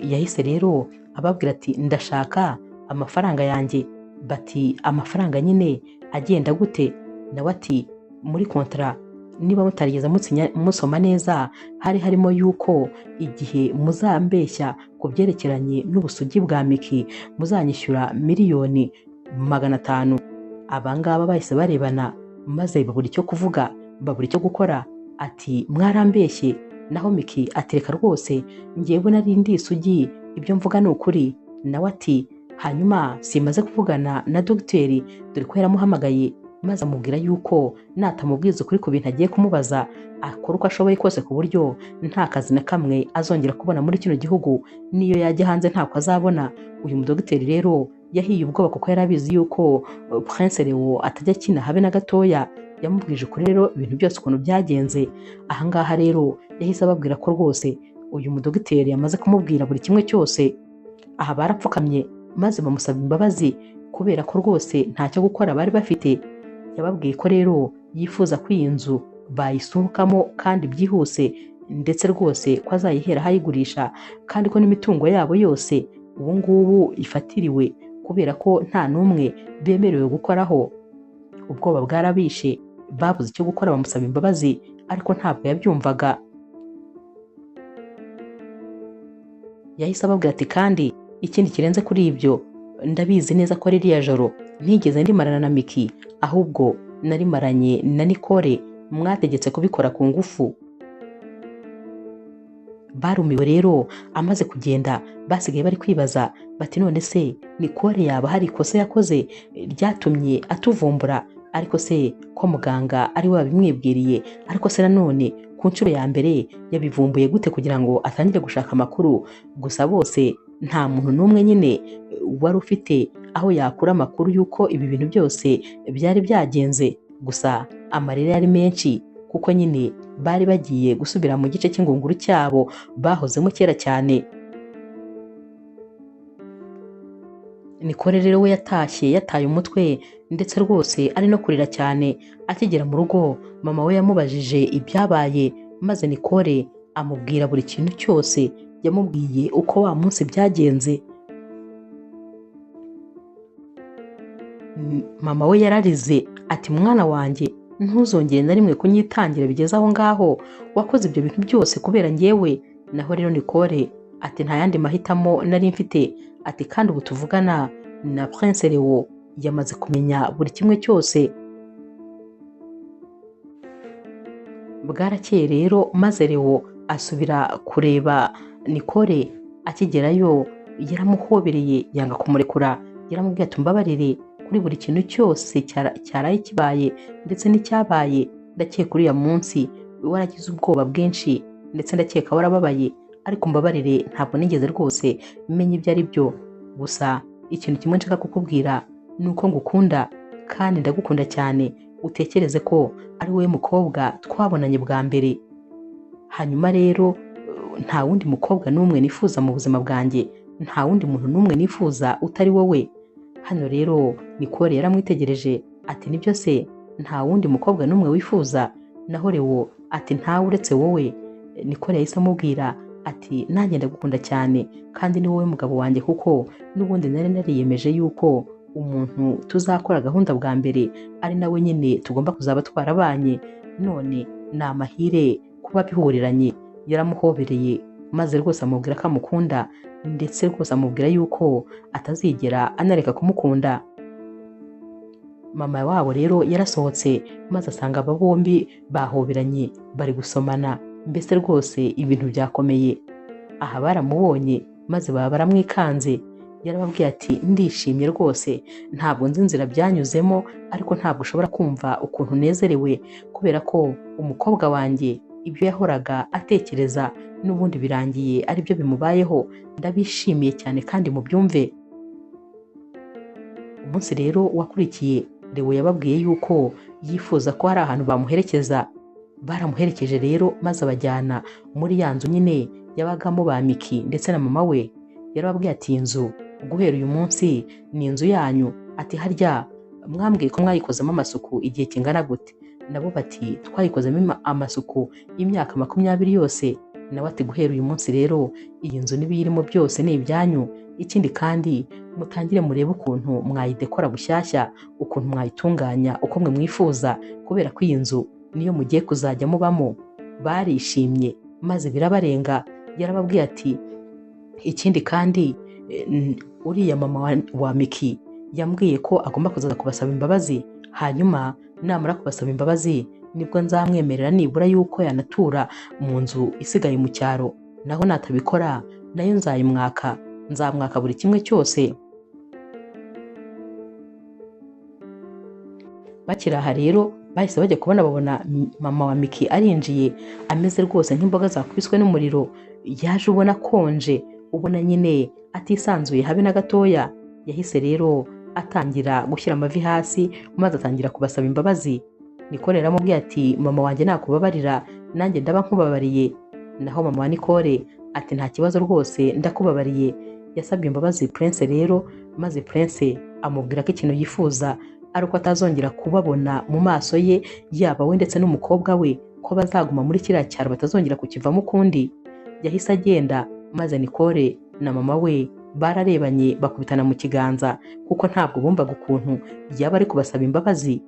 S1: Yahise rero ababwira ati ndashaka amafaranga yanjye. Bati amafaranga nyine agenda gute? Nawe ati muri kontra niba mutarigeze musoma neza hari harimo yuko igihe muzambeshya ku byerekeranye n'ubusugi bwa Miki muzanyishyura miliyoni 500. Abangaba bahise barebana maze babura icyo kuvuga, babura icyo gukora. Ati mwarambeshye. Naho Miki atereka rwose ngewe nari ndi isugi, ibyo mvuga ni ukuri. Nawe ati hanyuma simaze kuvugana na dogiteri dore ko yaramuhamagaye maze amubwira yuko natamubwiza ukuri ku bintu agiye kumubaza akora uko ashoboye kose ku buryo nta kazi na kamwe azongera kubona muri kino gihugu, niyo yajya hanze ntako azabona. Uyu mudogiteri rero yahiye ubwoba kuko yarabizi yuko Prince Leo atajya akina habe na gatoya. Yamubwije ukuri rero ibintu byose ukuntu byagenze. Ahangaha rero yahise ababwira ko rwose uyu mudogiteri yamaze kumubwira buri kimwe cyose. Aha barapfukamye maze bamusaba imbabazi kubera ko rwose ntacyo gukora bari bafite. Yababwiye ko rero yifuza ko iyi nzu bayisohokamo kandi byihuse, ndetse rwose ko azayihera ayigurisha, kandi ko n'imitungo yabo yose ubu ngubu ifatiriwe kubera ko nta n'umwe bemerewe gukoraho. Ubwoba bwarabishe, babuze icyo gukora bamusaba imbabazi, ariko ntabwo yabyumvaga. Yahise ababwira ati kandi ikindi kirenze kuri ibyo, ndabizi neza ko ririya joro ntigeze ndimarana na Miki, ahubwo narimaranye na Nicole, mwategetse kubikora ku ngufu. Barumiwe rero, amaze kugenda basigaye bari kwibaza bati none se Nicole yaba hari ikosa yakoze ryatumye atuvumbura, ariko se ko muganga ari we wabimwibwiriye, ariko se nanone ku nshuro ya mbere yabivumbuye gute kugira ngo atangire gushaka amakuru? Gusa bose nta muntu n'umwe nyine wari ufite aho yakura amakuru y'uko ibi bintu byose byari byagenze. Gusa amarira yari menshi kuko nyine bari bagiye gusubira mu gice cy'ingunguru cyabo bahozemo kera cyane. Nicole rero we yatashye yataye umutwe, ndetse rwose ari no kurira cyane. Akigera mu rugo, mama we yamubajije ibyabaye, maze Nicole amubwira buri kintu cyose. Yamubwiye uko wa munsi byagenze. Mama we yararize ati mwana wanjye, ntuzongere na rimwe kunyitangira bigeze aho ngaho, wakoze ibyo bintu byose kubera njyewe. Naho rero Nicole ati nta yandi mahitamo nari mfite, ati kandi ubu tuvugana na Prince Leo yamaze kumenya buri kimwe cyose. Bwarakeye rero, maze Leo asubira kureba Nicole. Akigerayo yaramuhobereye yanga kumurekura, yaramubwiye ati mbabarire kuri buri kintu cyose cyaraye kibaye ndetse n'icyabaye. Ndakeka uriya munsi waragize ubwoba bwinshi, ndetse ndakeka warababaye, ariko mbabarire ntabwo nigeze rwose menya ibyo ari byo. Gusa ikintu kimwe nshaka kukubwira ni uko ngukunda kandi ndagukunda cyane. Utekereze ko ari wowe mukobwa twabonanye bwa mbere. Hanyuma rero nta wundi mukobwa n'umwe nifuza mu buzima bwanjye, nta wundi muntu n'umwe nifuza utari wowe. Hano rero Nicole yaramwitegereje ati nibyo se nta wundi mukobwa n'umwe wifuza? Naho Leo ati ntawe uretse wowe. Nicole yahise amubwira ati nanjye ndagukunda cyane kandi ni wowe mugabo wanjye, kuko n'ubundi nari nariyemeje yuko umuntu tuzakora gahunda bwa mbere ari nawe nyine tugomba kuzaba twarabanye. None ni amahire kuba bihuriranye. Yaramuhobereye maze rwose amubwira ko amukunda, ndetse rwose amubwira yuko atazigera anareka kumukunda. Mama wabo rero yarasohotse maze asanga aba bombi bahoberanye bari gusomana, mbese rwose ibintu byakomeye. Aha baramubonye maze baba baramwikanze. Yarababwiye ati ndishimye rwose, ntabwo nzi inzira byanyuzemo, ariko ntabwo ushobora kumva ukuntu nezerewe kubera ko umukobwa wanjye ibyo yahoraga atekereza n'ubundi birangiye ari byo bimubayeho. Ndabishimiye cyane kandi mubyumve. Umunsi rero wakurikiye, Leo yababwiye yuko yifuza ko hari ahantu bamuherekeza. Baramuherekeje rero maze abajyana muri ya nzu nyine yabagamo ba Miki ndetse na mama we. Yarababwiye ati inzu guhera uyu munsi ni inzu yanyu. Ati harya mwambwiye ko mwayikozemo amasuku igihe kingana gute? Nabo bati twayikozemo amasuku y'imyaka 20 yose. Nawe ati guhera uyu munsi rero iyi nzu n'ibiyirimo byose ni ibyanyu. Ikindi kandi mutangire murebe ukuntu mwayidekora bushyashya, ukuntu mwayitunganya uko mwe mwifuza, kubera ko iyi nzu niyo mugiye kuzajya mubamo. Barishimye maze birabarenga. Yarababwiye ati ikindi kandi uriya mama wa Miki yambwiye ko agomba kuzaza kubasaba imbabazi, hanyuma namara kubasaba imbabazi nibwo nzamwemerera nibura yuko yanatura mu nzu isigaye mu cyaro. Naho natabikora nayo nzamwaka buri kimwe cyose. Bakiri aha rero bahise bajya kubona babona mama wa Miki arinjiye ameze rwose nk'imboga zakubiswe n'umuriro. Yaje ubona konje, ubona nyine atisanzuye habe na gatoya. Yahise rero atangira gushyira amavi hasi maze atangira kubasaba imbabazi. Nicole yaramubwiye ati mama wanjye nakubabarira nanjye ndaba nkubabariye. Naho mama wa Nicole ati nta kibazo rwose ndakubabariye. Yasabye imbabazi Prince rero, maze Prince amubwira ko ikintu yifuza ari uko atazongera kubabona mu maso ye, yaba we ndetse n'umukobwa we, ko bazaguma muri kiriya cyaro batazongera kukivamo ukundi. Yahise agenda, maze Nicole na mama we bararebanye bakubitana mu kiganza, kuko ntabwo bumvaga ukuntu yaba ari kubasaba imbabazi.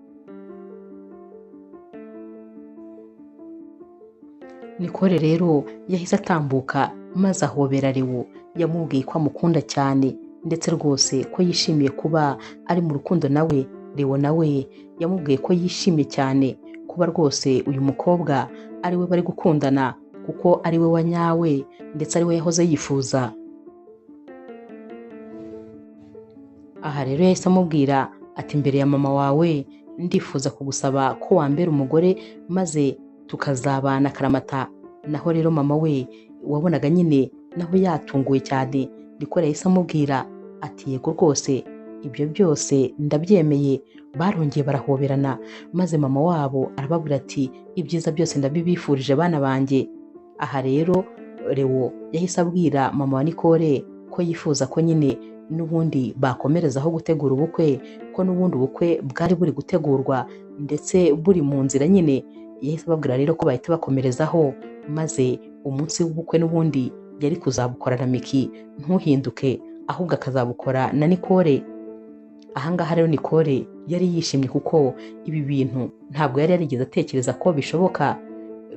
S1: Nicole rero yahise atambuka, maze ahobera Leo, yamubwiye ko amukunda cyane ndetse rwose ko yishimiye kuba ari mu rukundo nawe. Leo nawe yamubwiye ko yishimye cyane kuba rwose uyu mukobwa ari we bari gukundana, kuko ari we wa nyawe ndetse ari we yahoze yifuza. Aha rero yahise amubwira ati imbere ya mama wawe ndifuza kugusaba ko wambera umugore maze tukazabana akaramata. Naho rero mama we wabonaga nyine naho yatunguwe cyane, Nicole yahise amubwira ati yego rwose ibyo byose ndabyemeye. Barongeye barahoberana, maze mama wabo arababwira ati ibyiza byose ndabibifurije bana banjye. Aha rero Leo yahise abwira mama wa Nicole ko yifuza ko nyine n'ubundi bakomerezaho gutegura ubukwe, ko n'ubundi ubukwe bwari buri gutegurwa ndetse buri mu nzira nyine. Yahise ababwira rero ko bahita bakomerezaho, maze umunsi w'ubukwe n'ubundi yari kuzabukora na Miki ntuhinduke, ahubwo akazabukora na Nicole. Ahangaha rero Nicole yari yishimye kuko ibi bintu ntabwo yari yarigeze atekereza ko bishoboka.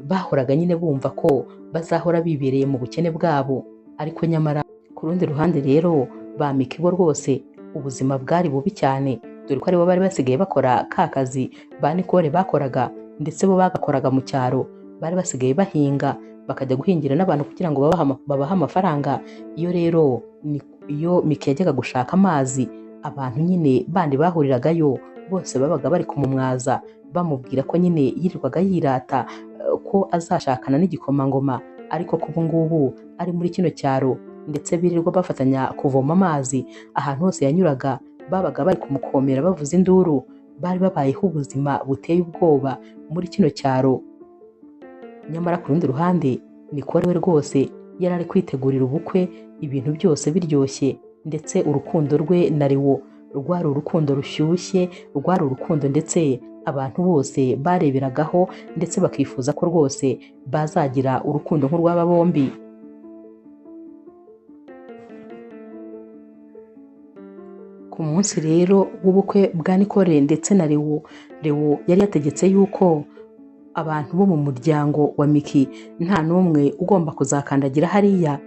S1: Bahoraga nyine bumva ko bazahora bibereye mu bukene bwabo, ariko nyamara ku rundi ruhande rero ba Miki bo rwose ubuzima bwari bubi cyane, dore ko aribo bari basigaye bakora ka kazi ba Nicole bakoraga, ndetse bo bagakoraga mu cyaro. Bari basigaye bahinga, bakajya guhingira n'abantu kugira ngo babahe amafaranga. Iyo Miki yajyaga gushaka amazi, abantu nyine bandi bahuriragayo bose babaga bari kumumwaza, bamubwira ko nyine yirirwaga yirata ko azashakana n'igikomangoma, ariko ko ubu ngubu ari muri kino cyaro ndetse birirwa bafatanya kuvoma amazi. Ahantu hose yanyuraga babaga bari kumukomera bavuza induru. Bari babayeho ubuzima buteye ubwoba muri kino cyaro. Nyamara ku rundi ruhande Nicole we rwose yari ari kwitegurira ubukwe, ibintu byose biryoshye, ndetse urukundo rwe na Leo rwari urukundo rushyushye, rwari urukundo ndetse abantu bose bareberagaho ndetse bakifuza ko rwose bazagira urukundo nk'urw'aba bombi. Ku munsi rero w'ubukwe bwa Nicole ndetse na Leo yari yategetse yuko abantu bo mu muryango wa Miki nta n'umwe ugomba kuzakandagira hariya.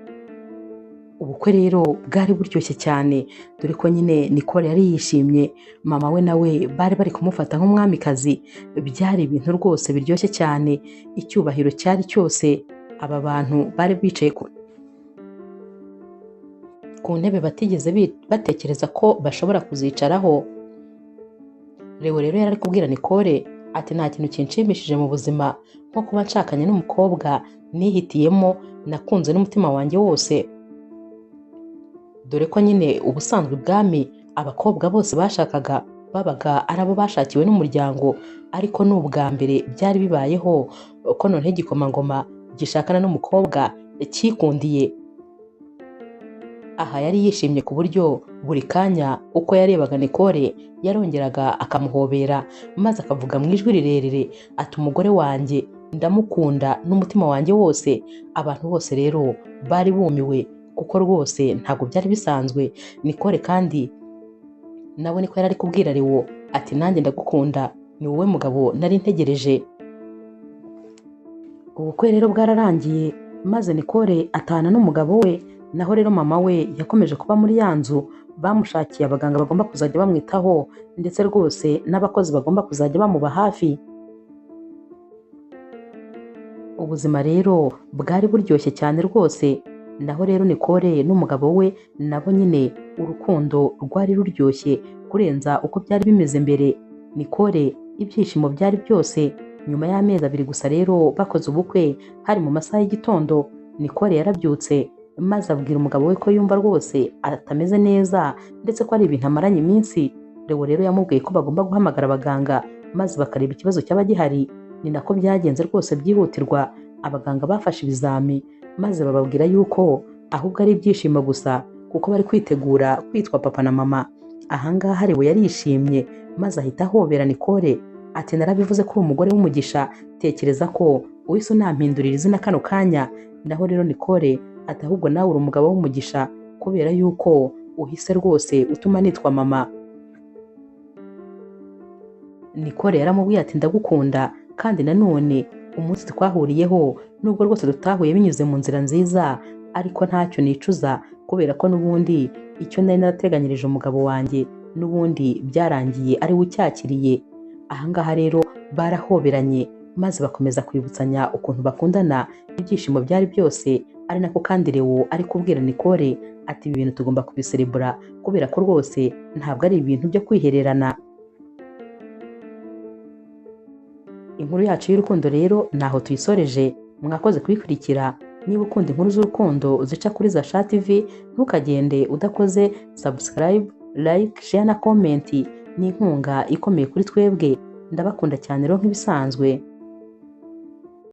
S1: Ubukwe rero bwari buryoshye cyane, dore ko nyine Nicole yari yishimye, mama we nawe bari bari kumufata nk'umwamikazi. Byari ibintu rwose biryoshye cyane, icyubahiro cyari cyose. Aba bantu bari bicaye ku ntebe batigeze batekereza ko bashobora kuzicaraho. Leo rero yari ari kubwira Nicole ati nta kintu kinshimishije mu buzima nko kuba nshakanye n'umukobwa nihitiyemo, nakunze n'umutima wanjye wose. Dore ko nyine ubusanzwe bwami abakobwa bose bashakaga babaga ari abo bashakiwe n'umuryango, ariko ni ubwa mbere byari bibayeho ko noneho igikomangoma gishakana n'umukobwa cyikundiye. Aha yari yishimye ku buryo buri kanya uko yarebaga Nicole yarongeraga akamuhobera, maze akavuga mu ijwi rirerire ati umugore wanjye ndamukunda n'umutima wanjye wose. Abantu bose rero bari bumiwe kuko rwose ntabwo byari bisanzwe. Nicole kandi nawe niko yari ari kubwira Leo ati nanjye ndagukunda, ni wowe mugabo nari ntegereje. Ubukwe rero bwararangiye, maze Nicole atahana n'umugabo we. Naho rero mama we yakomeje kuba muri ya nzu, bamushakiye abaganga bagomba kuzajya bamwitaho ndetse rwose n'abakozi bagomba kuzajya bamuba hafi. Ubuzima rero bwari buryoshye cyane rwose. Naho rero Nicole n'umugabo we nabo nyine urukundo rwari ruryoshye kurenza uko byari bimeze mbere. Nicole ibyishimo byari byose. Nyuma y'amezi 2 gusa rero bakoze ubukwe, hari mu masaha y'igitondo, Nicole yarabyutse maze abwira umugabo we ko yumva rwose atameze neza ndetse ko ari ibintu amaranye iminsi. Leo rero yamubwiye ko bagomba guhamagara abaganga maze bakareba ikibazo cyaba gihari. Ni nako byagenze rwose byihutirwa. Abaganga bafashe ibizami maze bababwira yuko ahubwo ari ibyishimo gusa kuko bari kwitegura kwitwa papa na mama. Ahangaha Leo yarishimye maze ahita ahobera Nicole ati narabivuze ko uri umugore w'umugisha, tekereza ko uhise unampindurira izina kano kanya. Naho rero Nicole ati ahubwo nawe uri umugabo w'umugisha kubera yuko uhise rwose utuma nitwa mama. Nicole yaramubwiye ati ndagukunda kandi nanone umunsi twahuriyeho nubwo rwose tutahuye binyuze mu nzira nziza ariko ntacyo nicuza kubera ko n'ubundi icyo nari narateganyirije umugabo wanjye n'ubundi byarangiye ari we ucyakiriye. Ahangaha rero barahoberanye maze bakomeza kwibutsanya ukuntu bakundana n'ibyishimo byari byose. Ari nako kandi Leo ari kubwira Nicole ati ibi bintu tugomba kubiserebura kubera ko rwose ntabwo ari ibintu byo kwihererana. Inkuru yacu y'urukundo rero naho tuyisoreje. Mwakoze kuyikurikira. Niba ukunda inkuru z'urukundo zica kuri Zasha TV ntukagende udakoze subscribe, like, share na comment. Ni inkunga ikomeye kuri twebwe. Ndabakunda cyane rero nk'ibisanzwe.